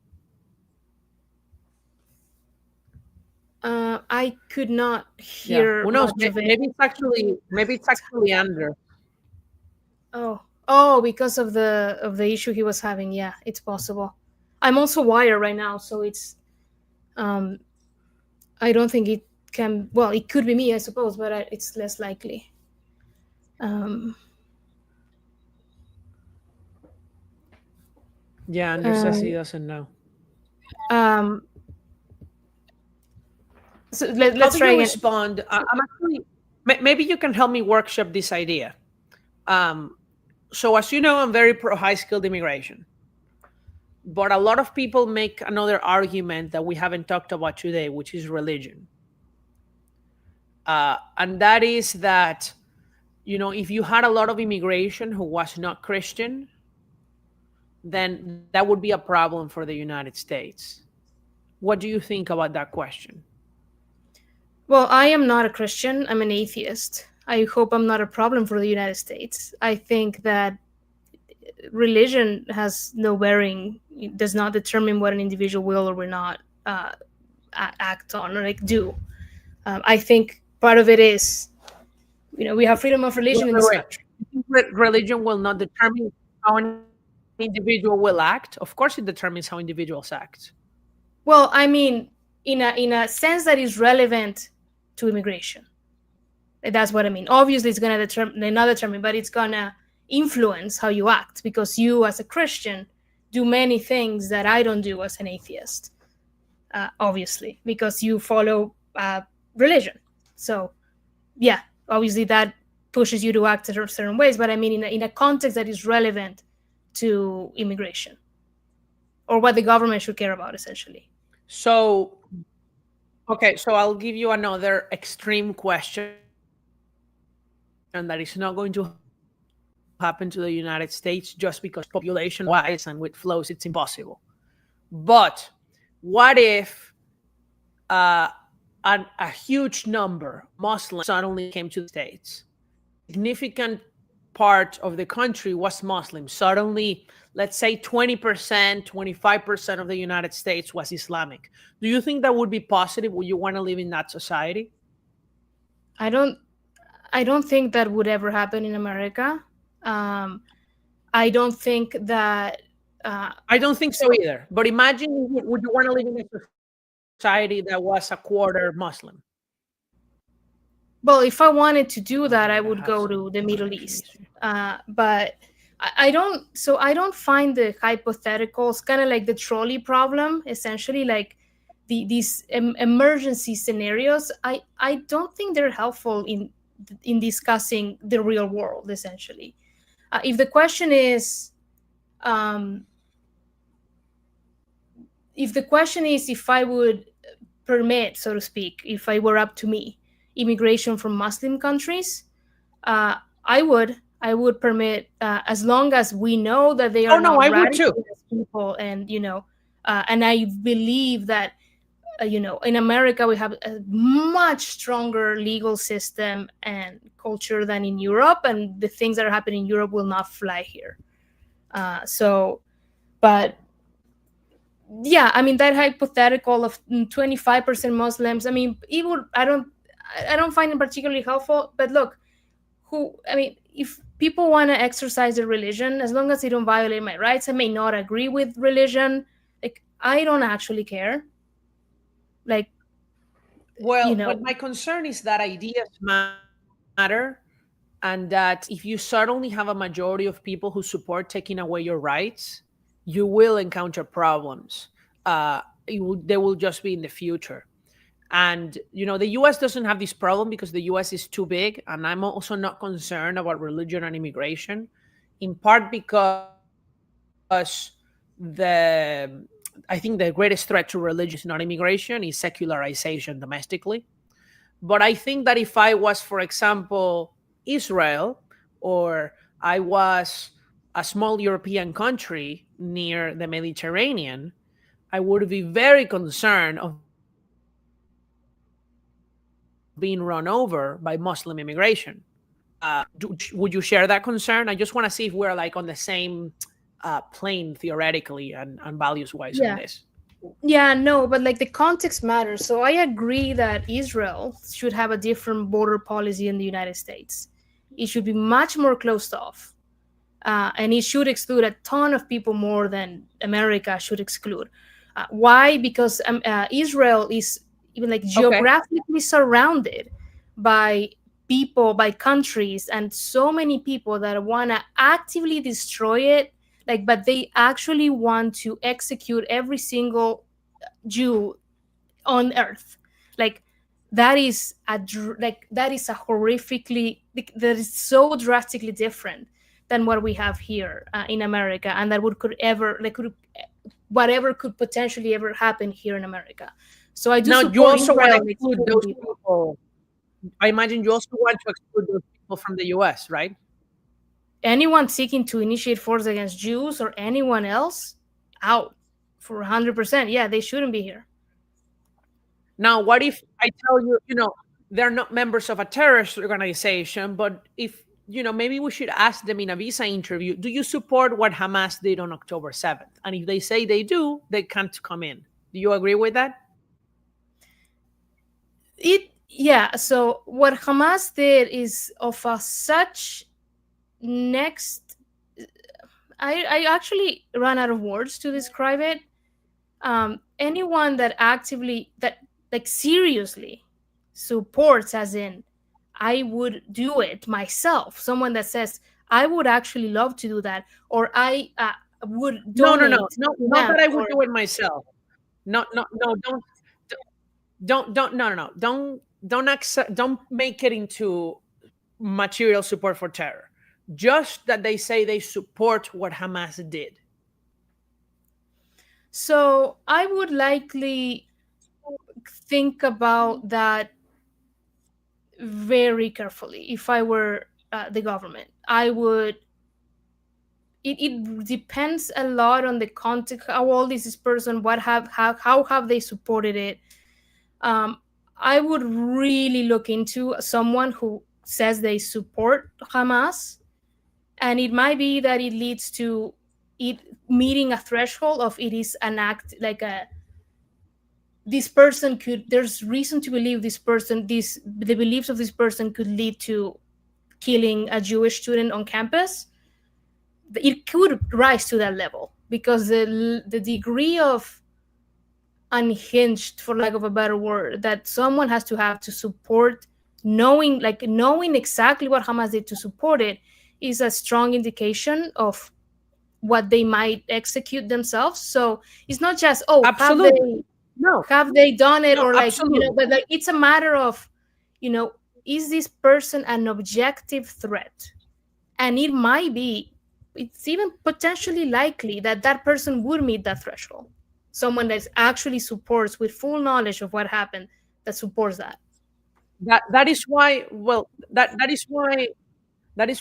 Speaker 2: I could not
Speaker 1: Yeah,
Speaker 2: hear
Speaker 1: who knows?
Speaker 2: much of it.
Speaker 1: Maybe it's actually under.
Speaker 2: Oh, because of the issue he was having. Yeah, it's possible. I'm also wired right now, so it's um I don't think it can. Well, it could be me, I suppose, but it's less likely. Um,
Speaker 1: Yeah, Andrew says he
Speaker 2: um,
Speaker 1: doesn't know.
Speaker 2: um, so
Speaker 1: How
Speaker 2: let's
Speaker 1: do
Speaker 2: try
Speaker 1: you
Speaker 2: again.
Speaker 1: respond? I'm actually maybe you can help me workshop this idea. Um, so as you know, I'm very pro high skilled immigration, but a lot of people make another argument that we haven't talked about today, which is religion, and that is that if you had a lot of immigration who was not Christian, then that would be a problem for the United States. What do you think about that question?
Speaker 2: Well, I am not a Christian. I'm an atheist. I hope I'm not a problem for the United States. I think that religion has no bearing. It does not determine what an individual will or will not act on or like do. I think part of it is, we have freedom of
Speaker 1: Wait,
Speaker 2: religion in
Speaker 1: wait,
Speaker 2: this
Speaker 1: wait.
Speaker 2: country.
Speaker 1: You think religion will not determine how an individual will act? Of course, it determines how individuals act.
Speaker 2: Well, I mean, in a sense that is relevant to immigration. That's what I mean. Obviously, it's gonna not determine, but it's gonna influence how you act because you, as a Christian, do many things that I don't do as an atheist, obviously, because you follow religion. So, yeah, obviously that pushes you to act in certain ways. But I mean, in a context that is relevant to immigration or what the government should care about, essentially.
Speaker 1: So, okay, so I'll give you another extreme question that is not going to happen to the United States just because population wise and with flows it's impossible. But what if uh, a huge number of Muslims suddenly came to the States? A significant part of the country was Muslim. Suddenly, let's say 20%, 25% of the United States was Islamic. Do you think that would be positive? Would you want to live in that society?
Speaker 2: I don't I don't think that would ever happen in America. Um, I don't think that.
Speaker 1: I don't think so either. But imagine, would you want to live in a society that was a quarter Muslim?
Speaker 2: Well, if I wanted to
Speaker 1: Oh,
Speaker 2: do
Speaker 1: wait,
Speaker 2: that,
Speaker 1: I
Speaker 2: I
Speaker 1: have
Speaker 2: would go
Speaker 1: some
Speaker 2: to the Middle
Speaker 1: connection
Speaker 2: East.
Speaker 1: issue.
Speaker 2: But I don't. So I don't find the hypotheticals kind of like the trolley problem, essentially, like these emergency scenarios. I don't think they're helpful in discussing the real world, essentially. If the question is, um, if I would permit, so to speak, if I were up to me, immigration from Muslim countries, uh, I would permit, as long as we know that they
Speaker 1: Oh
Speaker 2: are
Speaker 1: no,
Speaker 2: not
Speaker 1: I would too.
Speaker 2: radical people, and and I believe that in America we have a much stronger legal system and culture than in Europe, and the things that are happening in Europe will not fly here. So, but yeah, I mean that hypothetical of 25% Muslims. I mean, it would. I don't find it particularly helpful. But look, if people want to exercise their religion, as long as they don't violate my rights, I may not agree with religion. Like, I don't actually care. Like, you
Speaker 1: Well, but
Speaker 2: know,
Speaker 1: my concern is that ideas matter, and that if you suddenly have a majority of people who support taking away your rights, you will encounter problems. They will just be in the future. And the US doesn't have this problem because the US is too big, and I'm also not concerned about religion and immigration, in part because I think the greatest threat to religion is not immigration, is secularization domestically. But I think that if I was, for example, Israel, or I was a small European country near the Mediterranean, I would be very concerned of being run over by Muslim immigration. Would you share that concern? I just want to see if we're like on the same plane theoretically and values wise on
Speaker 2: yeah.
Speaker 1: this.
Speaker 2: Yeah, no, but like the context matters. So I agree that Israel should have a different border policy in the United States. It should be much more closed off. And it should exclude a ton of people more than America should exclude. Why? Because Israel is even like
Speaker 1: Okay.
Speaker 2: geographically surrounded by people, by countries, and so many people that want to actively destroy it. Like, but they actually want to execute every single Jew on earth. Like, that is a horrifically, that is so drastically different than what we have here in America, and that would could ever like could whatever could potentially ever happen here in America. So I do
Speaker 1: Now, you
Speaker 2: support
Speaker 1: also want to
Speaker 2: Israel
Speaker 1: exclude
Speaker 2: excluding
Speaker 1: those
Speaker 2: people.
Speaker 1: people. I imagine you also want to exclude those people from the US, right?
Speaker 2: Anyone seeking to initiate force against Jews or anyone else, out for 100%. Yeah, they shouldn't be here.
Speaker 1: Now, what if I tell you, they're not members of a terrorist organization, but if, maybe we should ask them in a visa interview, do you support what Hamas did on October 7th? And if they say they do, they can't come in. Do you agree with that?
Speaker 2: Yeah, so what Hamas did is of a such next I actually ran out of words to describe it. Anyone that actively, that like seriously supports, as in I would do it myself, someone that says I would actually love to do that, or would
Speaker 1: No, no, no,
Speaker 2: donate
Speaker 1: no,
Speaker 2: to
Speaker 1: not
Speaker 2: them
Speaker 1: that I would
Speaker 2: or
Speaker 1: do it myself. No, no, no, don't, no, no, no, don't accept, don't make it into material support for terror. Just that they say they support what Hamas did.
Speaker 2: so I would likely think about that very carefully if I were the government. I would. It depends a lot on the context. How old is this person? What have how have they supported it? Um, I would really look into someone who says they support Hamas, and it might be that it leads to it meeting a threshold of it is an act like a this person could there's reason to believe this person this the beliefs of this person could lead to killing a Jewish student on campus. It could rise to that level because the degree of unhinged, for lack of a better word, that someone has to support, knowing exactly what Hamas did to support it, is a strong indication of what they might execute themselves. So it's not just, oh,
Speaker 1: Absolutely. No,
Speaker 2: have they done it,
Speaker 1: no,
Speaker 2: or like,
Speaker 1: absolutely.
Speaker 2: but like it's a matter of, you know is this person an objective threat? And it might be, it's even potentially likely that that person would meet that threshold. Someone that actually supports, with full knowledge of what happened, that supports that.
Speaker 1: That is why, well, that is why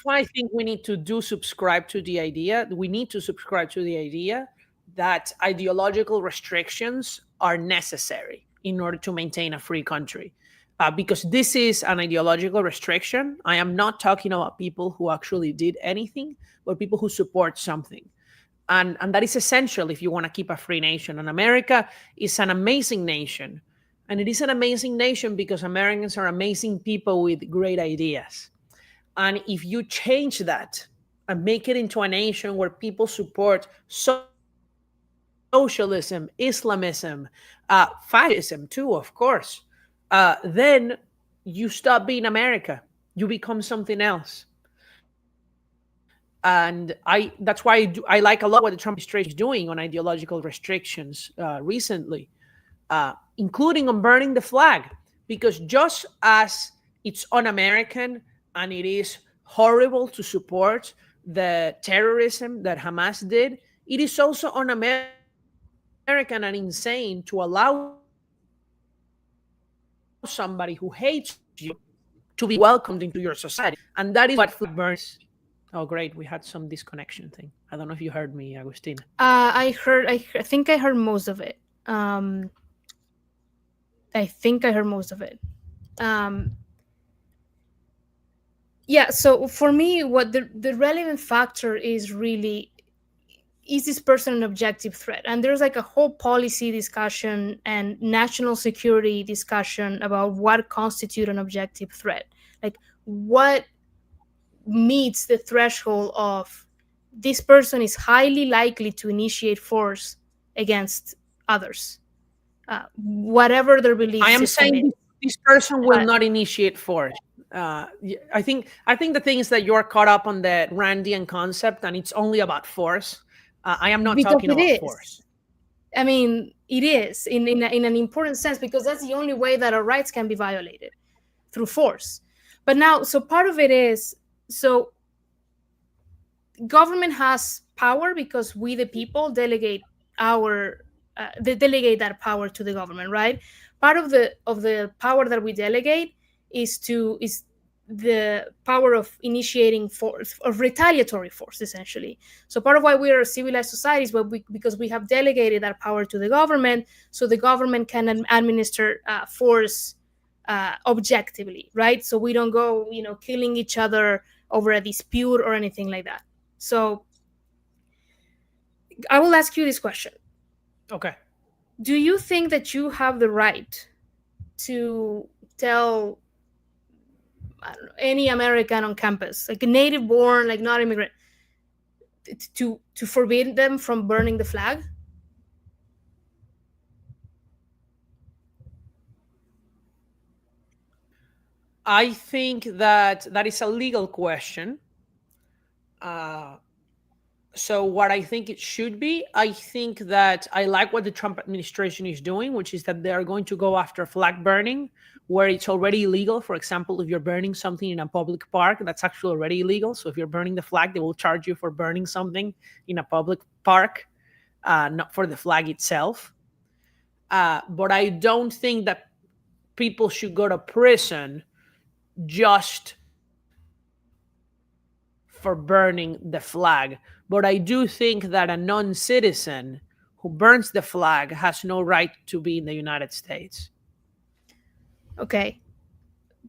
Speaker 1: I think we need to do subscribe to the idea. We need to subscribe to the idea that ideological restrictions are necessary in order to maintain a free country. Because this is an ideological restriction. I am not talking about people who actually did anything, but people who support something. And that is essential if you want to keep a free nation. And America is an amazing nation. And it is an amazing nation because Americans are amazing people with great ideas. And if you change that and make it into a nation where people support socialism, Islamism, fascism too, of course, then you stop being America. You become something else. And that's why I like a lot what the Trump administration is doing on ideological restrictions recently, including on burning the flag, because just as it's un-American and it is horrible to support the terrorism that Hamas did, it is also un-American and insane to allow somebody who hates you to be welcomed into your society. And that is what flag burning is. Oh, great. We had some disconnection thing. I don't know if you heard me, Agustina.
Speaker 2: I think I heard most of it. I think I heard most of it. Um, yeah. So for me, what the relevant factor is really, is this person an objective threat? And there's like a whole policy discussion and national security discussion about what constitute an objective threat. Like, what meets the threshold of this person is highly likely to initiate force against others, whatever their belief
Speaker 1: I am
Speaker 2: system
Speaker 1: saying
Speaker 2: is.
Speaker 1: this person will
Speaker 2: But
Speaker 1: not initiate force. I think the thing is that you're caught up on the Randian concept, and it's only about force. I am not
Speaker 2: because
Speaker 1: talking
Speaker 2: it
Speaker 1: about
Speaker 2: is,
Speaker 1: force.
Speaker 2: I mean, it is in an important sense, because that's the only way that our rights can be violated, through force. But now, so part of it is, so government has power because we the people delegate our they delegate that power to the government, right? Part of the power that we delegate is the power of initiating force, of retaliatory force, essentially. So part of why we are civilized societies, but because we have delegated that power to the government, so the government can administer force objectively, right? So we don't go, killing each other over a dispute or anything like that. So I will ask you this question.
Speaker 1: Okay.
Speaker 2: Do you think that you have the right to tell, I don't know, any American on campus, like a native born, like not immigrant, to forbid them from burning the flag?
Speaker 1: I think that that is a legal question. Uh, So what I think it should be, I think that I like what the Trump administration is doing, which is that they are going to go after flag burning where it's already illegal. For example, if you're burning something in a public park, that's actually already illegal. So if you're burning the flag, they will charge you for burning something in a public park, not for the flag itself. But I don't think that people should go to prison just for burning the flag. But I do think that a non citizen who burns the flag has no right to be in the United States.
Speaker 2: Okay.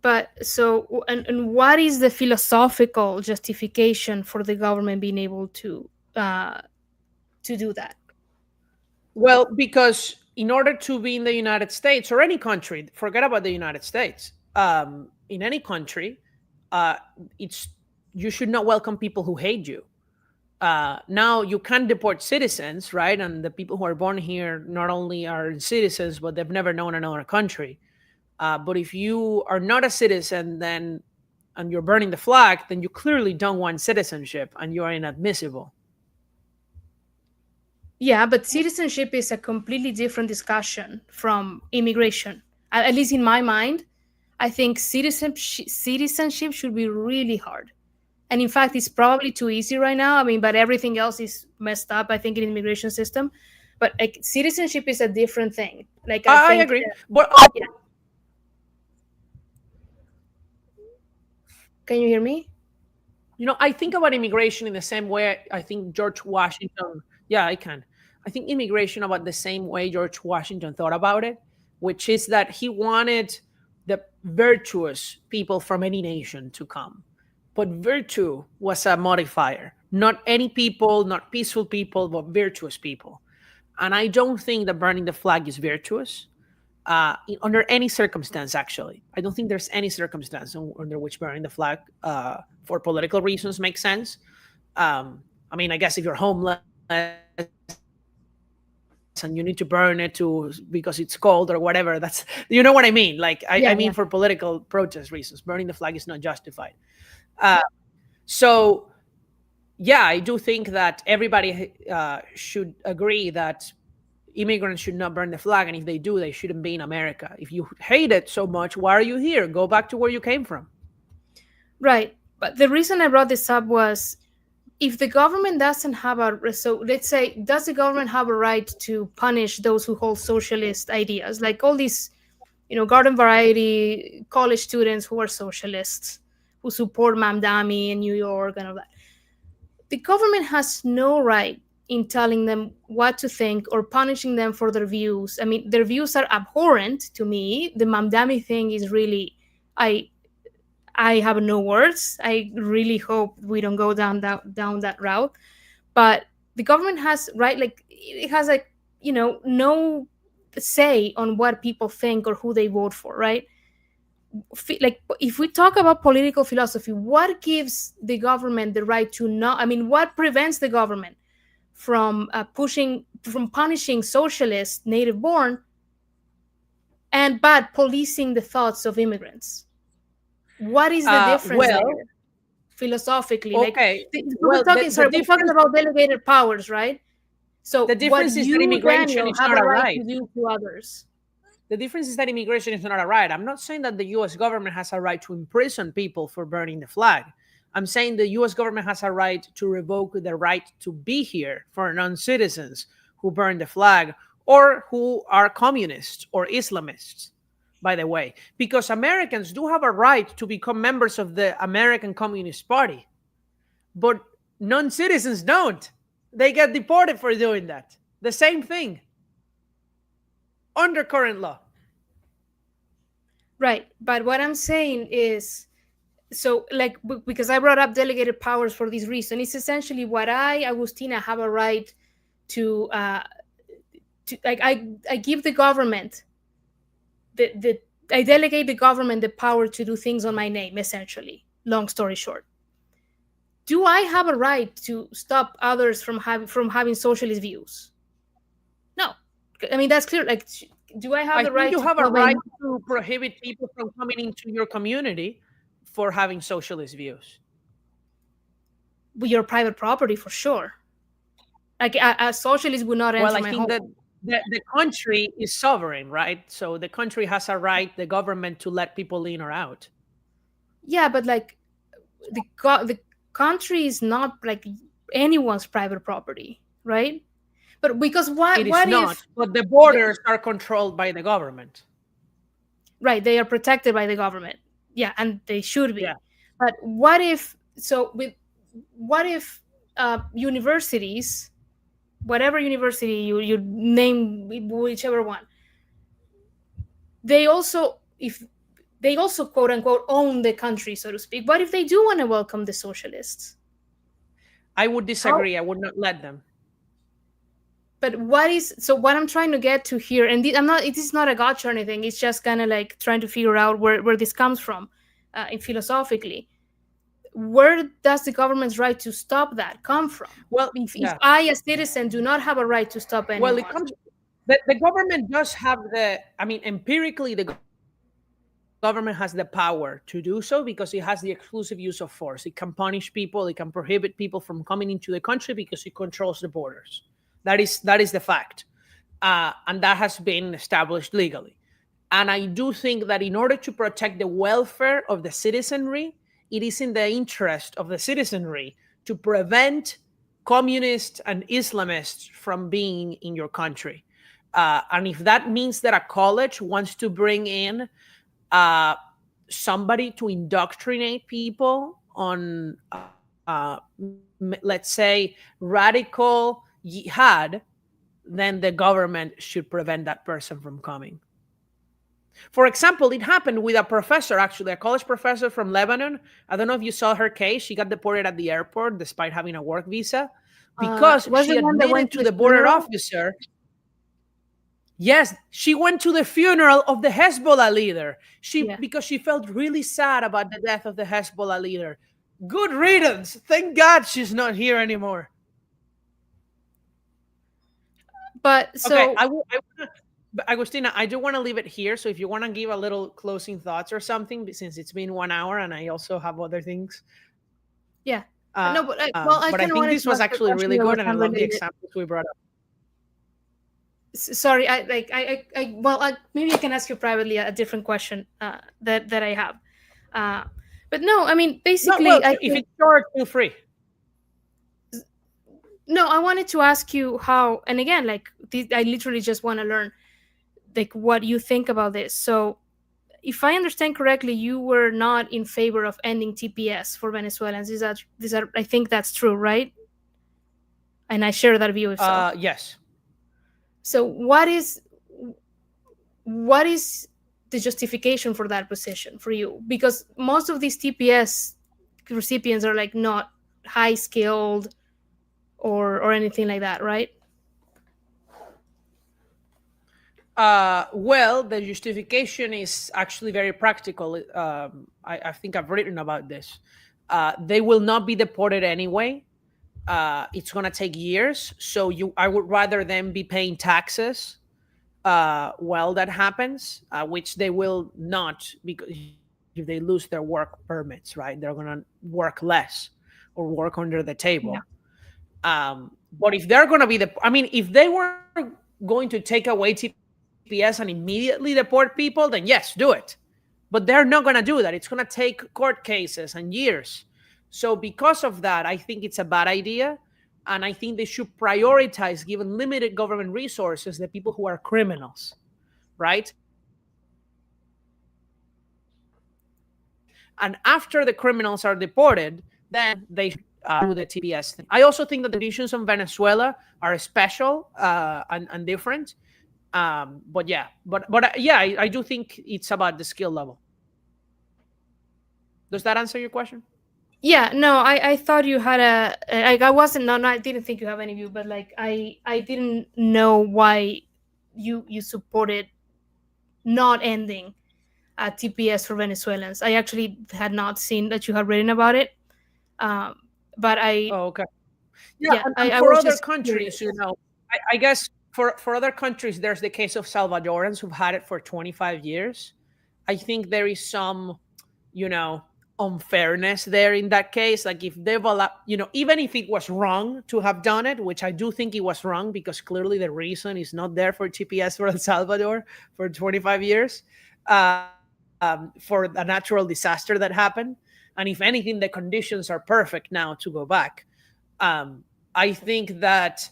Speaker 2: But so, and what is the philosophical justification for the government being able to do that?
Speaker 1: Well, because in order to be in the United States or any country, forget about the United States, in any country, uh, it's you should not welcome people who hate you. Now you can deport citizens, right? And the people who are born here not only are citizens, but they've never known another country. But if you are not a citizen, then and you're burning the flag, then you clearly don't want citizenship, and you are inadmissible.
Speaker 2: Yeah, but citizenship is a completely different discussion from immigration. At least in my mind, I think citizenship should be really hard. And in fact, it's probably too easy right now. I mean, but everything else is messed up, I think, in the immigration system. But like, citizenship is a different thing. Like, I
Speaker 1: I
Speaker 2: think,
Speaker 1: agree, but
Speaker 2: yeah. Can you hear me?
Speaker 1: I think about immigration in the same way I think George Washington. Yeah, I can. I think immigration about the same way George Washington thought about it, which is that he wanted the virtuous people from any nation to come. But virtue was a modifier. Not any people, not peaceful people, but virtuous people. And I don't think that burning the flag is virtuous under any circumstance, actually. I don't think there's any circumstance under which burning the flag for political reasons makes sense. I mean, I guess if you're homeless and you need to burn it because it's cold or whatever, that's, what I mean. Like, I mean, for
Speaker 2: Yeah, yeah.
Speaker 1: political protest reasons, burning the flag is not justified. Uh, so, yeah, I do think that everybody should agree that immigrants should not burn the flag, and if they do, they shouldn't be in America. If you hate it so much, why are you here? Go back to where you came from.
Speaker 2: Right. But the reason I brought this up was, if the government doesn't have so let's say, does the government have a right to punish those who hold socialist ideas, like all these, garden variety college students who are socialists, who support Mamdani in New York and all that? The government has no right in telling them what to think or punishing them for their views. I mean, their views are abhorrent to me. The Mamdani thing is really, I have no words. I really hope we don't go down that route. But the government has right, like, it has, like, no say on what people think or who they vote for, right? Like, if we talk about political philosophy, what gives the government the right to not? I mean, what prevents the government from punishing socialist native born but policing the thoughts of immigrants? What is the difference
Speaker 1: Well,
Speaker 2: there, philosophically?
Speaker 1: okay.
Speaker 2: Like,
Speaker 1: Well,
Speaker 2: we're talking about delegated powers, right? So
Speaker 1: the
Speaker 2: what
Speaker 1: difference is that
Speaker 2: you,
Speaker 1: immigration
Speaker 2: Daniel,
Speaker 1: is
Speaker 2: have
Speaker 1: not
Speaker 2: a
Speaker 1: a
Speaker 2: right
Speaker 1: right.
Speaker 2: to do to others.
Speaker 1: The difference is that immigration is not a right. I'm not saying that the US government has a right to imprison people for burning the flag. I'm saying the US government has a right to revoke the right to be here for non citizens who burn the flag or who are communists or Islamists, by the way, because Americans do have a right to become members of the American Communist Party, but non citizens don't. They get deported for doing that. The same thing under current law.
Speaker 2: Right. But what I'm saying is, so, like, because I brought up delegated powers for this reason, it's essentially what Agustina, have a right to, like, I give the government I delegate the government the power to do things on my name, essentially. Long story short, do I have a right to stop others from having socialist views? No. I mean, that's clear. Like, do I have
Speaker 1: I
Speaker 2: the
Speaker 1: think
Speaker 2: right
Speaker 1: you
Speaker 2: to
Speaker 1: have a right to prohibit people from coming into your community for having socialist views.
Speaker 2: your private property, for sure? Like a socialist would not
Speaker 1: Well,
Speaker 2: enter
Speaker 1: I
Speaker 2: my
Speaker 1: think
Speaker 2: home.
Speaker 1: that the country is sovereign, right? So the country has a right, the government, to let people in or out.
Speaker 2: Yeah, but like the country is not like anyone's private property, right? But because
Speaker 1: It is
Speaker 2: what
Speaker 1: not,
Speaker 2: if
Speaker 1: but the
Speaker 2: the,
Speaker 1: borders are controlled by the government.
Speaker 2: right, they are protected by the government, yeah, and they should
Speaker 1: Yeah.
Speaker 2: be. But what if, so with what if universities, whatever university you name, whichever one, they also, if they also quote unquote own the country, so to speak, what if they do want to welcome the socialists?
Speaker 1: I would
Speaker 2: How?
Speaker 1: disagree. I would not let them.
Speaker 2: But what is, so what I'm trying to get to here, and I'm not, it is not a gotcha or anything, it's just kind of like trying to figure out where this comes from, in philosophically, where does the government's right to stop that come from?
Speaker 1: Well,
Speaker 2: If
Speaker 1: yeah.
Speaker 2: I, as citizen, do not have a right to stop
Speaker 1: Well, it
Speaker 2: anyone.
Speaker 1: comes. The government does have the. I mean, empirically, the government has the power to do so because it has the exclusive use of force. It can punish people. It can prohibit people from coming into the country because it controls the borders. That is the fact, and that has been established legally. And I do think that in order to protect the welfare of the citizenry, it is in the interest of the citizenry to prevent communists and Islamists from being in your country. And if that means that a college wants to bring in uh, somebody to indoctrinate people on, let's say, radical jihad, then the government should prevent that person from coming. For example, it happened with a professor, actually, a college professor from Lebanon. I don't know if you saw her case. She got deported at the airport despite having a work visa because
Speaker 2: Was the
Speaker 1: she
Speaker 2: one that went
Speaker 1: admitted
Speaker 2: to
Speaker 1: to
Speaker 2: the
Speaker 1: the border
Speaker 2: funeral?
Speaker 1: officer. Yes, she went to the funeral of the Hezbollah leader.
Speaker 2: Yeah.
Speaker 1: Because she felt really sad about the death of the Hezbollah leader. Good riddance. Thank God she's not here anymore.
Speaker 2: But
Speaker 1: Okay,
Speaker 2: so,
Speaker 1: but Agustina, I do want to leave it here. So if you want to give a little closing thoughts or something, since it's been 1 hour and I also have other things.
Speaker 2: yeah. No, but
Speaker 1: But I
Speaker 2: well,
Speaker 1: think
Speaker 2: I
Speaker 1: this
Speaker 2: kind of
Speaker 1: was
Speaker 2: wanted to
Speaker 1: actually
Speaker 2: ask a
Speaker 1: really good,
Speaker 2: question
Speaker 1: and I
Speaker 2: that
Speaker 1: love
Speaker 2: was
Speaker 1: the
Speaker 2: unrelated.
Speaker 1: examples we brought up.
Speaker 2: Sorry, well, maybe I can ask you privately a different question, that I have. Uh, but no, I mean,
Speaker 1: No, well,
Speaker 2: basically, I
Speaker 1: if
Speaker 2: think,
Speaker 1: it's short, feel free.
Speaker 2: no, I wanted to ask you how, and again, like, I literally just want to learn, like, what you think about this. So, if I understand correctly, you were not in favor of ending TPS for Venezuelans. I think that's true, right? And I share that view, if so.
Speaker 1: Yes.
Speaker 2: So, what is the justification for that position for you? Because most of these TPS recipients are like not high skilled or anything like that, right?
Speaker 1: Well, the justification is actually very practical. I think I've written about this. They will not be deported anyway. It's going to take years. So I would rather them be paying taxes while that happens, which they will not, because if they lose their work permits, right, they're going to work less or work under the table.
Speaker 2: Yeah.
Speaker 1: But if they're going to be if they were going to take away TPS and immediately deport people, then yes, do it. But they're not going to do that. It's going to take court cases and years. So because of that, I think it's a bad idea. And I think they should prioritize, given limited government resources, the people who are criminals, right? And after the criminals are deported, then they should do the TPS thing. I also think that the conditions on Venezuela are special and different. But yeah, yeah, I do think it's about the skill level. Does that answer your question?
Speaker 2: Yeah, no, I thought you had like, I wasn't, no, I didn't think you have any view, but like, I didn't know why you supported not ending TPS for Venezuelans. I actually had not seen that you had written about it. Um, but
Speaker 1: Oh, okay. Yeah,
Speaker 2: yeah,
Speaker 1: and
Speaker 2: I
Speaker 1: for
Speaker 2: was
Speaker 1: other
Speaker 2: just
Speaker 1: countries,
Speaker 2: curious.
Speaker 1: I guess for other countries, there's the case of Salvadorans who've had it for 25 years. I think there is some, you know, unfairness there in that case. Like if they've allowed, even if it was wrong to have done it, which I do think it was wrong because clearly the reason is not there for TPS for El Salvador for 25 years, for a natural disaster that happened. And if anything, the conditions are perfect now to go back. Um, I think that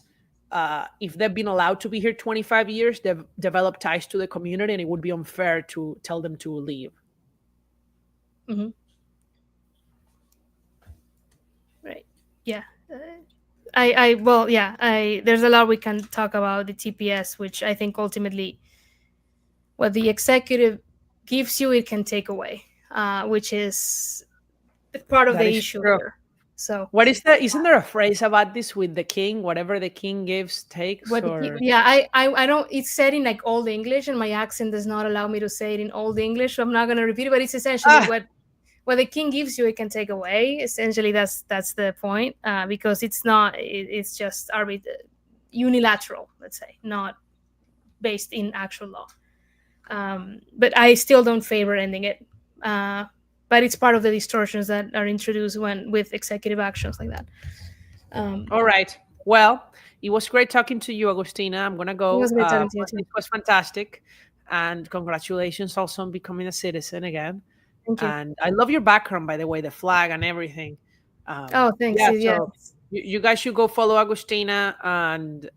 Speaker 1: if they've been allowed to be here 25 years, they've developed ties to the community, and it would be unfair to tell them to leave.
Speaker 2: Mm-hmm. Right. Yeah. Well, yeah. There's a lot we can talk about the TPS, which I think ultimately, what the executive gives you, it can take away, which is part of
Speaker 1: That
Speaker 2: the
Speaker 1: is
Speaker 2: issue
Speaker 1: true.
Speaker 2: here. So,
Speaker 1: What is that? Isn't there a phrase about this with the king? Whatever the king gives takes, or
Speaker 2: yeah, I don't. It's said in like old English, and my accent does not allow me to say it in old English, so I'm not going to repeat it. But it's essentially
Speaker 1: ah,
Speaker 2: what the king gives you, it can take away. Essentially, that's the point, because it's not. It's just unilateral, let's say, not based in actual law. But I still don't favor ending it. But it's part of the distortions that are introduced when with executive actions like that.
Speaker 1: all right. Well, it was great talking to you, Agustina. I'm gonna
Speaker 2: It
Speaker 1: go.
Speaker 2: was great talking to you too.
Speaker 1: It was fantastic, and congratulations also on becoming a citizen again.
Speaker 2: Thank you.
Speaker 1: And I love your background, by the way, the flag and everything.
Speaker 2: Oh, thanks.
Speaker 1: Yeah,
Speaker 2: Yeah.
Speaker 1: so you guys should go follow Agustina, and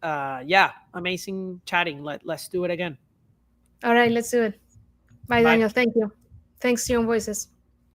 Speaker 1: yeah, amazing chatting. Let's do it again.
Speaker 2: All right, let's do it. Bye,
Speaker 1: Bye.
Speaker 2: Daniel. Thank you. Thanks to Young Voices.